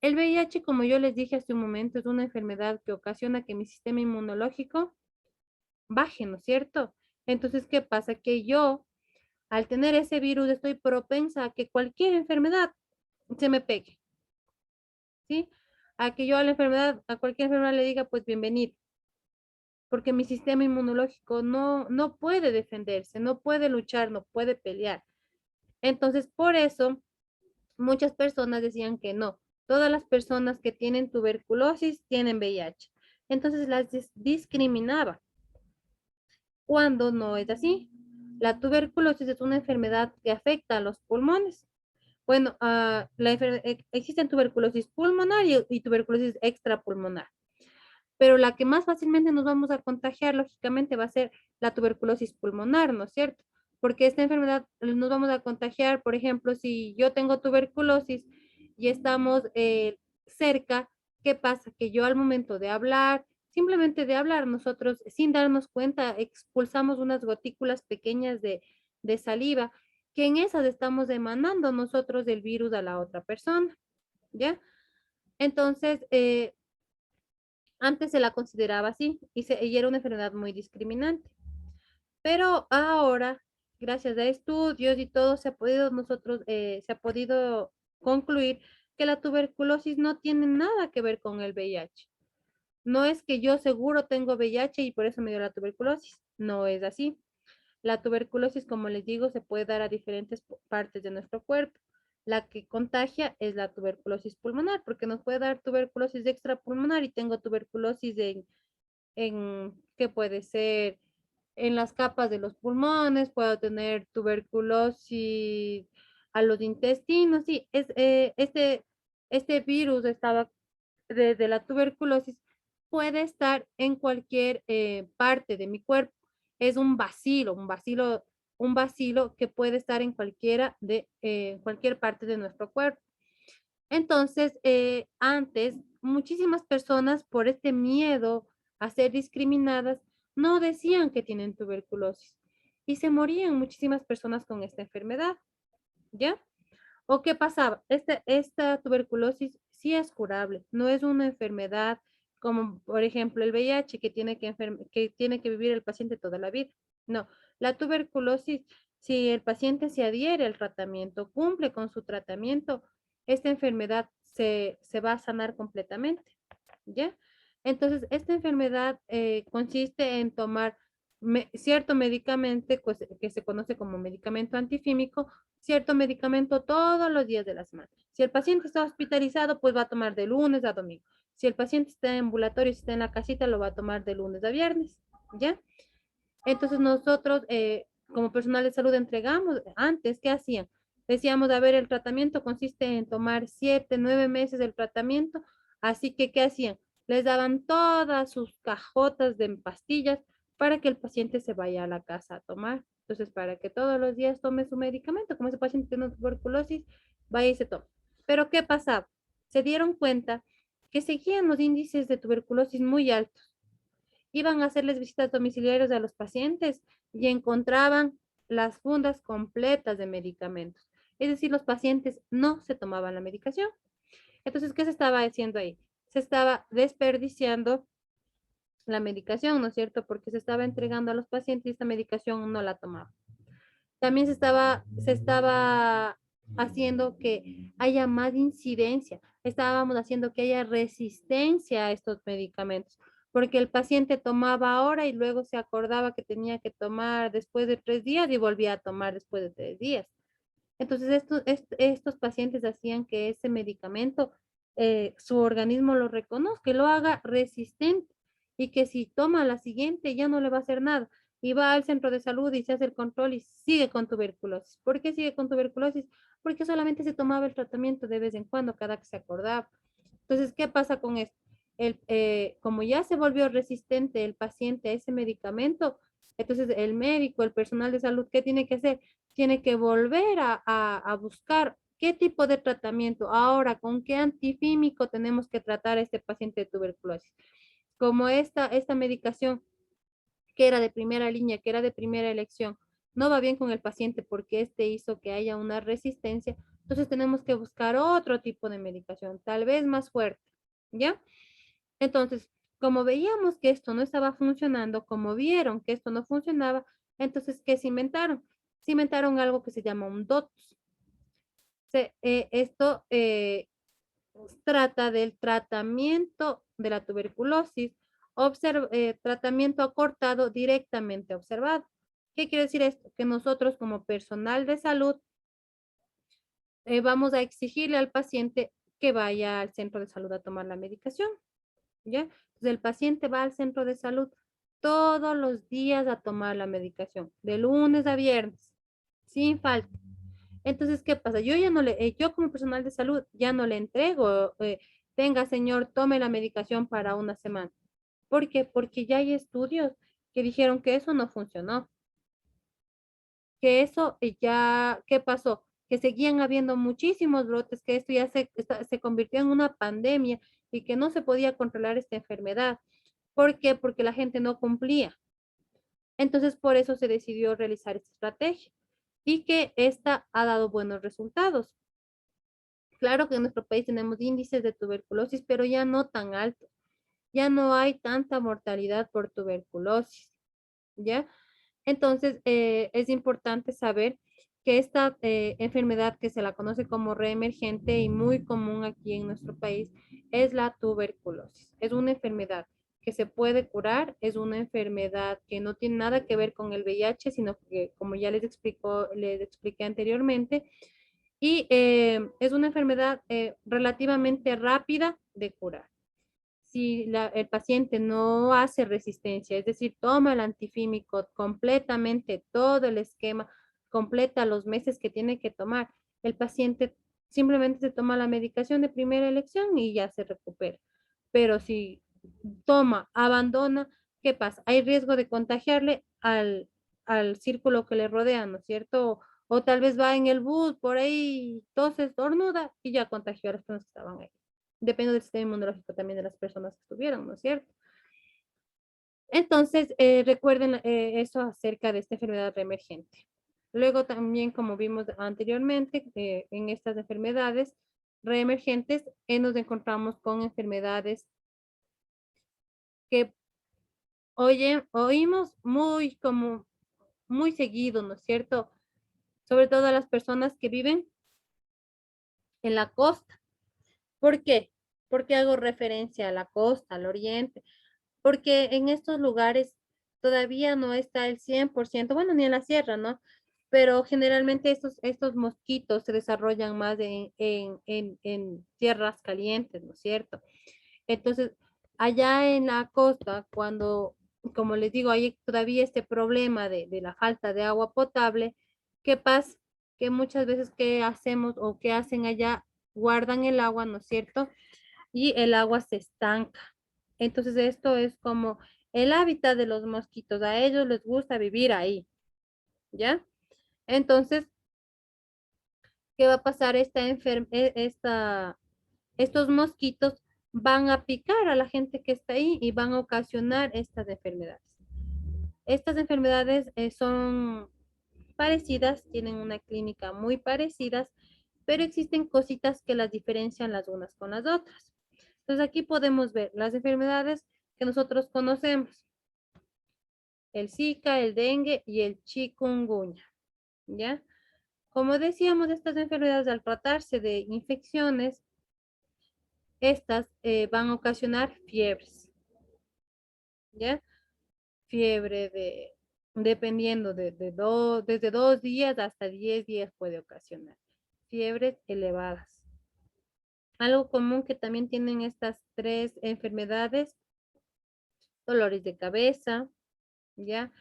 El VIH, como yo les dije hace un momento, es una enfermedad que ocasiona que mi sistema inmunológico baje, ¿no es cierto? Entonces, ¿qué pasa? Que yo, al tener ese virus, estoy propensa a que cualquier enfermedad se me pegue, ¿sí? A que yo a la enfermedad, a cualquier enfermedad le diga, pues bienvenido, porque mi sistema inmunológico no puede defenderse, no puede luchar, no puede pelear. Entonces, por eso, muchas personas decían que no. Todas las personas que tienen tuberculosis tienen VIH. Entonces las discriminaba, cuando no es así. La tuberculosis es una enfermedad que afecta a los pulmones. Bueno, existen tuberculosis pulmonar y tuberculosis extrapulmonar, pero la que más fácilmente nos vamos a contagiar, lógicamente, va a ser la tuberculosis pulmonar, ¿no es cierto? Porque esta enfermedad nos vamos a contagiar, por ejemplo, si yo tengo tuberculosis y estamos cerca, ¿qué pasa? Que yo al momento de hablar, simplemente de hablar, nosotros sin darnos cuenta expulsamos unas gotículas pequeñas de saliva, que en esas estamos emanando nosotros el virus a la otra persona, ¿ya? Entonces, antes se la consideraba así y era una enfermedad muy discriminante. Pero ahora, gracias a estudios y todo, se ha podido concluir que la tuberculosis no tiene nada que ver con el VIH. No es que yo seguro tengo VIH y por eso me dio la tuberculosis. No es así. La tuberculosis, como les digo, se puede dar a diferentes partes de nuestro cuerpo. La que contagia es la tuberculosis pulmonar, porque nos puede dar tuberculosis extrapulmonar y tengo tuberculosis ¿qué puede ser? En las capas de los pulmones, puedo tener tuberculosis a los intestinos, sí, este virus estaba de la tuberculosis puede estar en cualquier parte de mi cuerpo. Es un bacilo que puede estar en cualquier parte de nuestro cuerpo. Entonces, antes, muchísimas personas por este miedo a ser discriminadas no decían que tienen tuberculosis y se morían muchísimas personas con esta enfermedad, ¿ya? ¿O qué pasaba? Esta tuberculosis sí es curable, no es una enfermedad como, por ejemplo, el VIH que tiene que vivir el paciente toda la vida. No, la tuberculosis, si el paciente se adhiere al tratamiento, cumple con su tratamiento, esta enfermedad se va a sanar completamente, ¿ya? Entonces, esta enfermedad consiste en tomar cierto medicamento que se conoce como medicamento antifímico, cierto medicamento todos los días de la semana. Si el paciente está hospitalizado, pues va a tomar de lunes a domingo. Si el paciente está en ambulatorio, si está en la casita, lo va a tomar de lunes a viernes, ¿ya? Entonces nosotros, como personal de salud, entregamos, antes, ¿qué hacían? Decíamos, a ver, el tratamiento consiste en tomar 7, 9 meses del tratamiento, así que, ¿qué hacían? Les daban todas sus cajotas de pastillas para que el paciente se vaya a la casa a tomar. Entonces, para que todos los días tome su medicamento, como ese paciente tiene tuberculosis, vaya y se toma. Pero, ¿qué pasaba? Se dieron cuenta que seguían los índices de tuberculosis muy altos. Iban a hacerles visitas domiciliarias a los pacientes y encontraban las fundas completas de medicamentos. Es decir, los pacientes no se tomaban la medicación. Entonces, ¿qué se estaba haciendo ahí? Se estaba desperdiciando la medicación, ¿no es cierto? Porque se estaba entregando a los pacientes y esta medicación no la tomaban. También se estaba haciendo que haya más incidencia, estábamos haciendo que haya resistencia a estos medicamentos, porque el paciente tomaba ahora y luego se acordaba que tenía que tomar después de 3 días y volvía a tomar después de 3 días. Entonces, estos pacientes hacían que ese medicamento, su organismo lo reconozca, que lo haga resistente y que si toma la siguiente ya no le va a hacer nada. Y va al centro de salud y se hace el control y sigue con tuberculosis. ¿Por qué sigue con tuberculosis? Porque solamente se tomaba el tratamiento de vez en cuando, cada que se acordaba. Entonces, ¿qué pasa con esto? como ya se volvió resistente el paciente a ese medicamento, entonces el médico, el personal de salud, ¿qué tiene que hacer? Tiene que volver a buscar qué tipo de tratamiento. Ahora, ¿con qué antifímico tenemos que tratar a este paciente de tuberculosis? Como esta medicación que era de primera línea, que era de primera elección, no va bien con el paciente porque este hizo que haya una resistencia, entonces tenemos que buscar otro tipo de medicación, tal vez más fuerte, ¿ya? Entonces, como veíamos que esto no estaba funcionando, como vieron que esto no funcionaba, entonces, ¿qué se inventaron? Se inventaron algo que se llama un DOTS. Esto trata del tratamiento de la tuberculosis, tratamiento acortado directamente observado. ¿Qué quiere decir esto? Que nosotros como personal de salud vamos a exigirle al paciente que vaya al centro de salud a tomar la medicación, ¿ya? Entonces el paciente va al centro de salud todos los días a tomar la medicación, de lunes a viernes, sin falta. Entonces, ¿qué pasa? Yo ya no yo como personal de salud ya no le entrego, tenga señor, tome la medicación para una semana. ¿Por qué? Porque ya hay estudios que dijeron que eso no funcionó, que eso ya, ¿qué pasó? Que seguían habiendo muchísimos brotes, que esto ya se convirtió en una pandemia y que no se podía controlar esta enfermedad. ¿Por qué? Porque la gente no cumplía. Entonces, por eso se decidió realizar esta estrategia y que esta ha dado buenos resultados. Claro que en nuestro país tenemos índices de tuberculosis, pero ya no tan altos. Ya no hay tanta mortalidad por tuberculosis, ¿ya? Entonces, es importante saber que esta enfermedad que se la conoce como reemergente y muy común aquí en nuestro país es la tuberculosis. Es una enfermedad que se puede curar, es una enfermedad que no tiene nada que ver con el VIH, sino que, como ya les expliqué anteriormente, y es una enfermedad relativamente rápida de curar. Si el paciente no hace resistencia, es decir, toma el antifímico completamente, todo el esquema, completa los meses que tiene que tomar, el paciente simplemente se toma la medicación de primera elección y ya se recupera. Pero si toma, abandona, ¿qué pasa? Hay riesgo de contagiarle al círculo que le rodea, ¿no es cierto? O tal vez va en el bus por ahí, tose, estornuda y ya contagió a las personas que estaban ahí. Depende del sistema inmunológico también de las personas que estuvieron, ¿no es cierto? Entonces, recuerden eso acerca de esta enfermedad reemergente. Luego también, como vimos anteriormente, en estas enfermedades reemergentes nos encontramos con enfermedades que oímos muy seguido, ¿no es cierto? Sobre todo a las personas que viven en la costa. ¿Por qué? Porque hago referencia a la costa, al oriente, porque en estos lugares todavía no está el 100%, bueno, ni en la sierra, ¿no? Pero generalmente estos mosquitos se desarrollan más en tierras calientes, ¿no es cierto? Entonces, allá en la costa, cuando, como les digo, hay todavía este problema de la falta de agua potable, ¿qué pasa? Que muchas veces, ¿qué hacemos o qué hacen allá? Guardan el agua, ¿no es cierto? Y el agua se estanca. Entonces esto es como el hábitat de los mosquitos. A ellos les gusta vivir ahí, ¿ya? Entonces, ¿qué va a pasar? Estos mosquitos van a picar a la gente que está ahí y van a ocasionar estas enfermedades. Estas enfermedades son parecidas, tienen una clínica muy parecidas, pero existen cositas que las diferencian las unas con las otras. Entonces aquí podemos ver las enfermedades que nosotros conocemos, el Zika, el dengue y el chikungunya, ¿ya? Como decíamos, estas enfermedades al tratarse de infecciones, estas van a ocasionar fiebres, ¿ya? Fiebre dependiendo desde 2 días hasta 10 días puede ocasionar. Fiebres elevadas. Algo común que también tienen estas tres enfermedades, dolores de cabeza, ¿ya?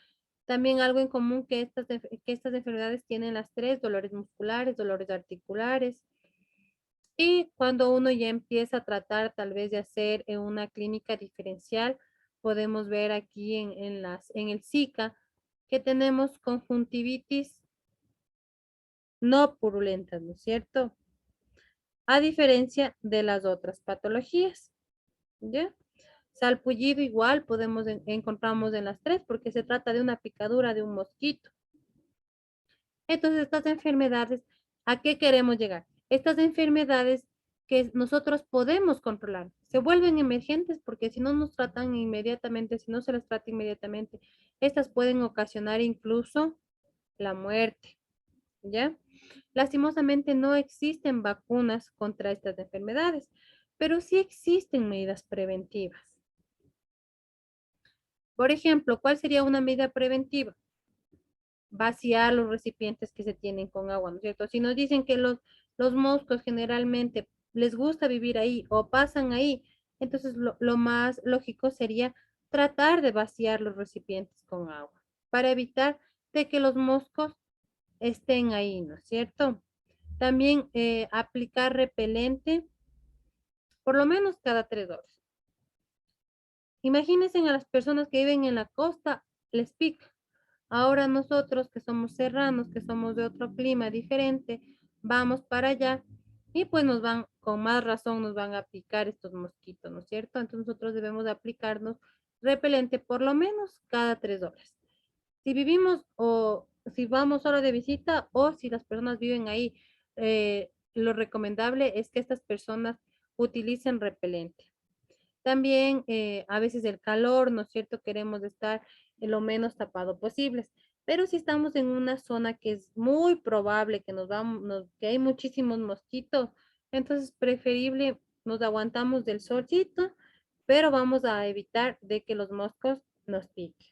También algo en común que estas enfermedades tienen las tres, dolores musculares, dolores articulares, Y cuando uno ya empieza a tratar tal vez de hacer en una clínica diferencial, podemos ver aquí en el SICA que tenemos conjuntivitis no purulentas, ¿no es cierto? A diferencia de las otras patologías, ¿ya? Salpullido igual encontramos en las tres porque se trata de una picadura de un mosquito. Entonces, estas enfermedades, ¿a qué queremos llegar? Estas enfermedades que nosotros podemos controlar, se vuelven emergentes porque si no nos tratan inmediatamente, si no se las trata inmediatamente, estas pueden ocasionar incluso la muerte, ¿ya? Lastimosamente no existen vacunas contra estas enfermedades, pero sí existen medidas preventivas. Por ejemplo, ¿cuál sería una medida preventiva? Vaciar los recipientes que se tienen con agua, ¿no es cierto? Si nos dicen que los moscos generalmente les gusta vivir ahí o pasan ahí, entonces lo más lógico sería tratar de vaciar los recipientes con agua para evitar de que los moscos estén ahí, ¿no es cierto? También aplicar repelente por lo menos cada 3 horas. Imagínense a las personas que viven en la costa, les pica. Ahora nosotros que somos serranos, que somos de otro clima diferente, vamos para allá y pues con más razón nos van a picar estos mosquitos, ¿no es cierto? Entonces nosotros debemos de aplicarnos repelente por lo menos cada 3 horas. Si vivimos o si vamos solo de visita o si las personas viven ahí, lo recomendable es que estas personas utilicen repelente. También a veces el calor, ¿no es cierto? Queremos estar lo menos tapado posibles. Pero si estamos en una zona que es muy probable que que hay muchísimos mosquitos, entonces preferible nos aguantamos del solcito, pero vamos a evitar de que los moscos nos piquen.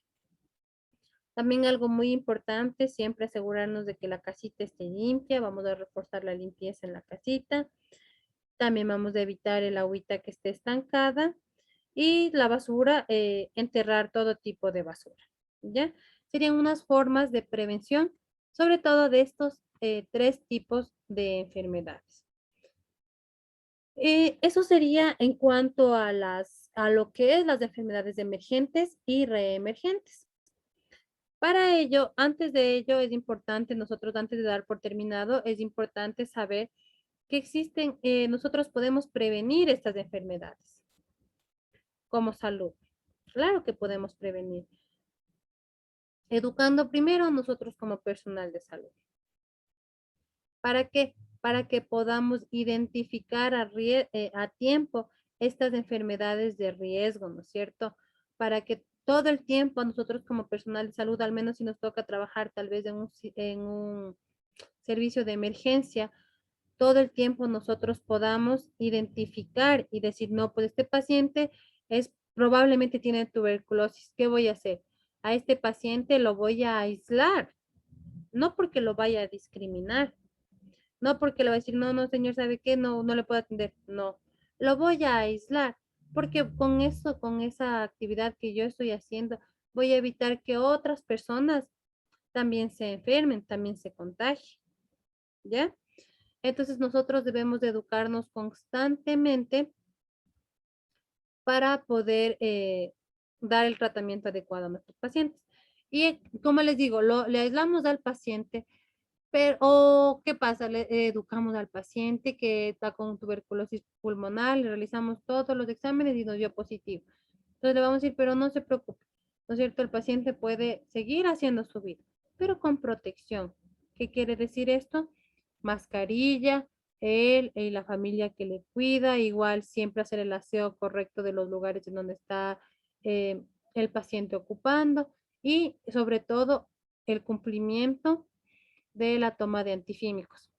También algo muy importante, siempre asegurarnos de que la casita esté limpia. Vamos a reforzar la limpieza en la casita. También vamos a evitar el agüita que esté estancada y la basura, enterrar todo tipo de basura, ¿ya? Serían unas formas de prevención, sobre todo de estos 3 tipos de enfermedades. Eso sería en cuanto a lo que es las enfermedades emergentes y reemergentes. Para ello, antes de ello, es importante, nosotros antes de dar por terminado, es importante saber que existen, nosotros podemos prevenir estas enfermedades como salud. Claro que podemos prevenir. Educando primero a nosotros como personal de salud. ¿Para qué? Para que podamos identificar a tiempo estas enfermedades de riesgo, ¿no es cierto? Para que todo el tiempo nosotros como personal de salud, al menos si nos toca trabajar tal vez en un servicio de emergencia, todo el tiempo nosotros podamos identificar y decir, no, pues este paciente probablemente tiene tuberculosis, ¿qué voy a hacer? A este paciente lo voy a aislar, no porque lo vaya a discriminar, no porque le va a decir, no, no, señor, ¿sabe qué? No, no le puedo atender. No, lo voy a aislar, porque con eso, con esa actividad que yo estoy haciendo, voy a evitar que otras personas también se enfermen, también se contagien, ¿ya? Entonces nosotros debemos de educarnos constantemente para poder dar el tratamiento adecuado a nuestros pacientes. Y como les digo, le aislamos al paciente. Pero, o ¿qué pasa? Le educamos al paciente que está con tuberculosis pulmonar, le realizamos todos los exámenes y nos dio positivo. Entonces le vamos a decir, pero no se preocupe, ¿no es cierto? El paciente puede seguir haciendo su vida, pero con protección. ¿Qué quiere decir esto? Mascarilla, él y la familia que le cuida, igual siempre hacer el aseo correcto de los lugares en donde está eh, el paciente ocupando y sobre todo el cumplimiento de la toma de antifímicos.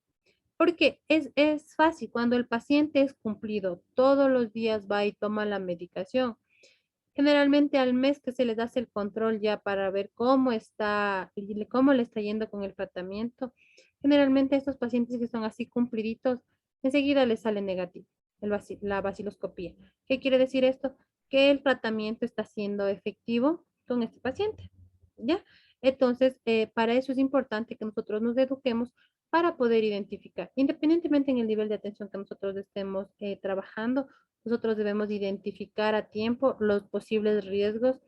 Porque es fácil, cuando el paciente es cumplido, todos los días va y toma la medicación. Generalmente al mes que se les hace el control ya para ver cómo le está yendo con el tratamiento, generalmente a estos pacientes que son así cumpliditos, enseguida les sale negativo la vaciloscopía. ¿Qué quiere decir esto? Que el tratamiento está siendo efectivo con este paciente, ¿ya? Entonces, para eso es importante que nosotros nos eduquemos para poder identificar. Independientemente en el nivel de atención que nosotros estemos trabajando, nosotros debemos identificar a tiempo los posibles riesgos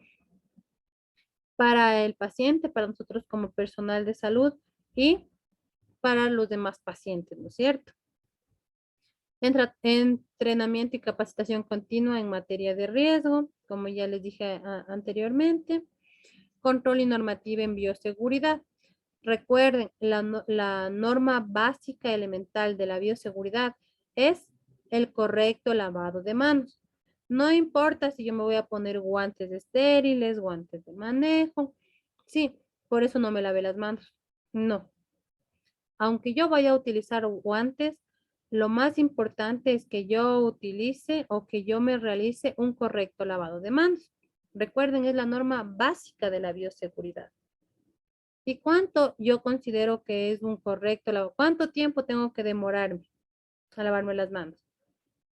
para el paciente, para nosotros como personal de salud y para los demás pacientes, ¿no es cierto? Entrenamiento y capacitación continua en materia de riesgo, como ya les dije anteriormente. Control y normativa en bioseguridad. Recuerden, la norma básica elemental de la bioseguridad es el correcto lavado de manos. No importa si yo me voy a poner guantes estériles, guantes de manejo. Sí, por eso no me lavé las manos. No. Aunque yo vaya a utilizar guantes, lo más importante es que yo utilice o que yo me realice un correcto lavado de manos. Recuerden, es la norma básica de la bioseguridad. ¿Y cuánto yo considero que es un correcto lavado? ¿Cuánto tiempo tengo que demorarme a lavarme las manos?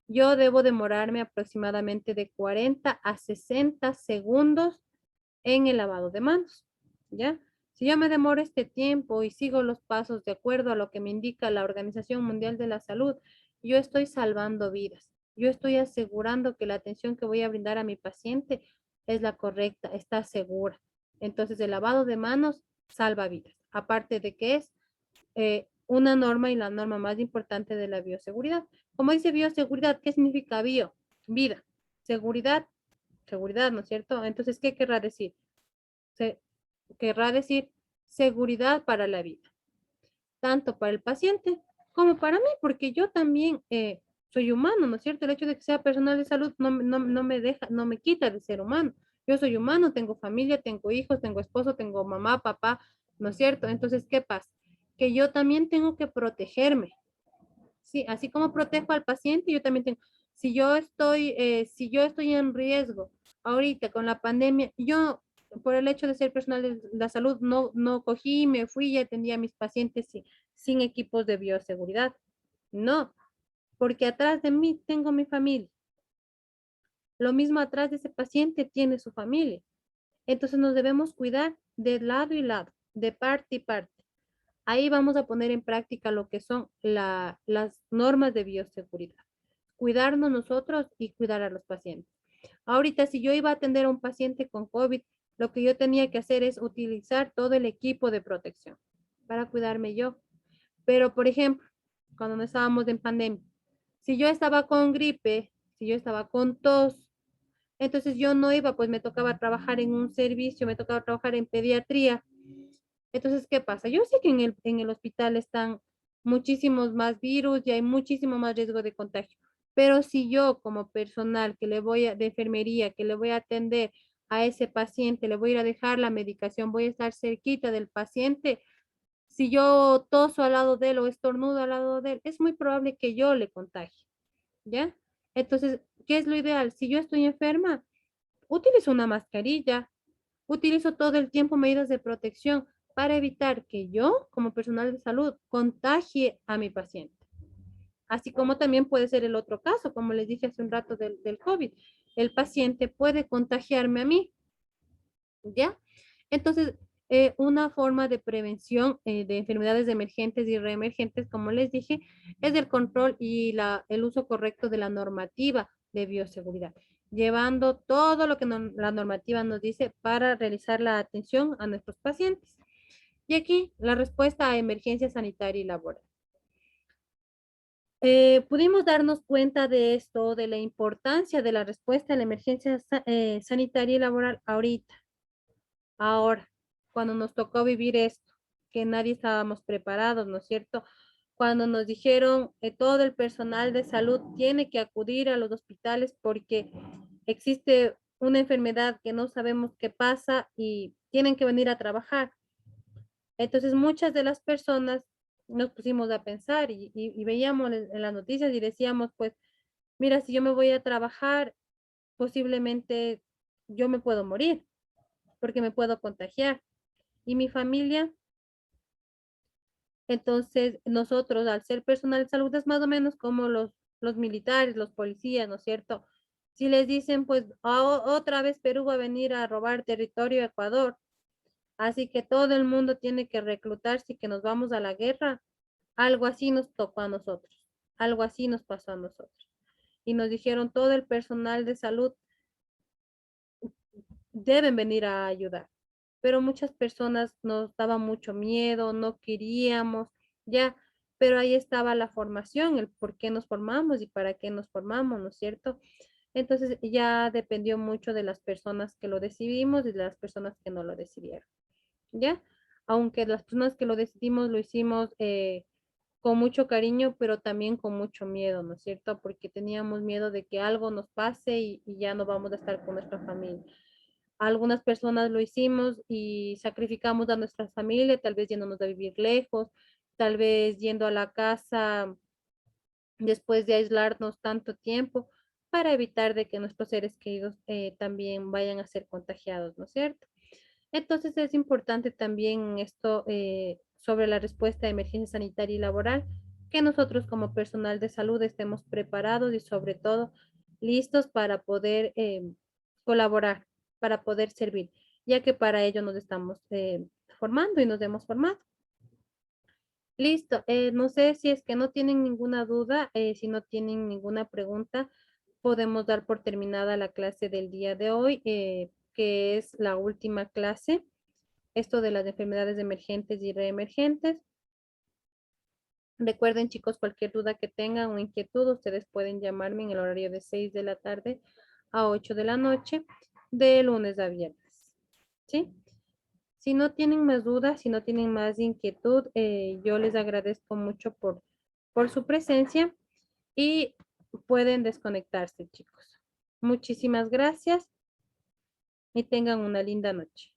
Yo debo demorarme aproximadamente de 40 a 60 segundos en el lavado de manos, ¿ya? Si yo me demoro este tiempo y sigo los pasos de acuerdo a lo que me indica la Organización Mundial de la Salud, yo estoy salvando vidas. Yo estoy asegurando que la atención que voy a brindar a mi paciente es la correcta, está segura. Entonces, el lavado de manos salva vidas. Aparte de que es una norma y la norma más importante de la bioseguridad. Como dice bioseguridad, ¿qué significa bio? Vida. Seguridad, seguridad, ¿no es cierto? Entonces, ¿qué querrá decir? Se, querrá decir seguridad para la vida, tanto para el paciente como para mí, porque yo también soy humano, ¿no es cierto? El hecho de que sea personal de salud no me deja, no me quita de ser humano. Yo soy humano, tengo familia, tengo hijos, tengo esposo, tengo mamá, papá, ¿no es cierto? Entonces, ¿qué pasa? Que yo también tengo que protegerme, ¿sí? Así como protejo al paciente, yo también tengo, si yo estoy en riesgo ahorita con la pandemia, yo por el hecho de ser personal de la salud no cogí, me fui y atendí a mis pacientes sin equipos de bioseguridad. No, porque atrás de mí tengo mi familia. Lo mismo atrás de ese paciente tiene su familia. Entonces nos debemos cuidar de lado y lado, de parte y parte. Ahí vamos a poner en práctica lo que son las normas de bioseguridad. Cuidarnos nosotros y cuidar a los pacientes. Ahorita, si yo iba a atender a un paciente con COVID, lo que yo tenía que hacer es utilizar todo el equipo de protección para cuidarme yo. Pero, por ejemplo, cuando no estábamos en pandemia, si yo estaba con gripe, si yo estaba con tos, entonces yo no iba, pues me tocaba trabajar en un servicio, me tocaba trabajar en pediatría. Entonces, ¿qué pasa? Yo sé que en el hospital están muchísimos más virus y hay muchísimo más riesgo de contagio. Pero si yo como personal de enfermería, que le voy a atender a ese paciente, le voy a ir a dejar la medicación, voy a estar cerquita del paciente, si yo toso al lado de él o estornudo al lado de él, es muy probable que yo le contagie, ¿ya? Entonces, ¿qué es lo ideal? Si yo estoy enferma, utilizo una mascarilla, utilizo todo el tiempo medidas de protección para evitar que yo, como personal de salud, contagie a mi paciente. Así como también puede ser el otro caso, como les dije hace un rato del COVID. El paciente puede contagiarme a mí, ¿ya? Entonces, una forma de prevención de enfermedades emergentes y reemergentes, como les dije, es el control y el uso correcto de la normativa de bioseguridad, llevando todo lo que la normativa nos dice para realizar la atención a nuestros pacientes. Y aquí la respuesta a emergencia sanitaria y laboral. Pudimos darnos cuenta de esto, de la importancia de la respuesta a la emergencia sanitaria y laboral ahorita. Ahora, cuando nos tocó vivir esto, que nadie estábamos preparados, ¿no es cierto? Cuando nos dijeron que todo el personal de salud tiene que acudir a los hospitales porque existe una enfermedad que no sabemos qué pasa y tienen que venir a trabajar. Entonces, muchas de las personas nos pusimos a pensar y veíamos en las noticias y decíamos, pues, mira, si yo me voy a trabajar, posiblemente yo me puedo morir porque me puedo contagiar y mi familia. Entonces, nosotros, al ser personal de salud, es más o menos como los militares, los policías, ¿no es cierto? Si les dicen, pues, otra vez Perú va a venir a robar territorio a Ecuador, así que todo el mundo tiene que reclutarse y que nos vamos a la guerra. Algo así nos tocó a nosotros, algo así nos pasó a nosotros. Y nos dijeron, todo el personal de salud deben venir a ayudar. Pero muchas personas nos daba mucho miedo, no queríamos, ya, pero ahí estaba la formación, el por qué nos formamos y para qué nos formamos, ¿no es cierto? Entonces ya dependió mucho de las personas que lo decidimos y de las personas que no lo decidieron, ¿ya? Aunque las personas que lo decidimos lo hicimos con mucho cariño, pero también con mucho miedo, ¿no es cierto? Porque teníamos miedo de que algo nos pase y ya no vamos a estar con nuestra familia. Algunas personas lo hicimos y sacrificamos a nuestra familia, tal vez yéndonos a vivir lejos, tal vez yendo a la casa después de aislarnos tanto tiempo para evitar de que nuestros seres queridos también vayan a ser contagiados, ¿no es cierto? Entonces es importante también esto sobre la respuesta de emergencia sanitaria y laboral, que nosotros como personal de salud estemos preparados y sobre todo listos para poder colaborar, para poder servir, ya que para ello nos estamos formando y nos hemos formado. Listo, no sé si es que no tienen ninguna duda, si no tienen ninguna pregunta, podemos dar por terminada la clase del día de hoy, que es la última clase, esto de las enfermedades emergentes y reemergentes. Recuerden, chicos, cualquier duda que tengan o inquietud, ustedes pueden llamarme en el horario de 6 de la tarde a 8 de la noche, de lunes a viernes. ¿Sí? Si no tienen más dudas, si no tienen más inquietud, yo les agradezco mucho por su presencia y pueden desconectarse, chicos. Muchísimas gracias y tengan una linda noche.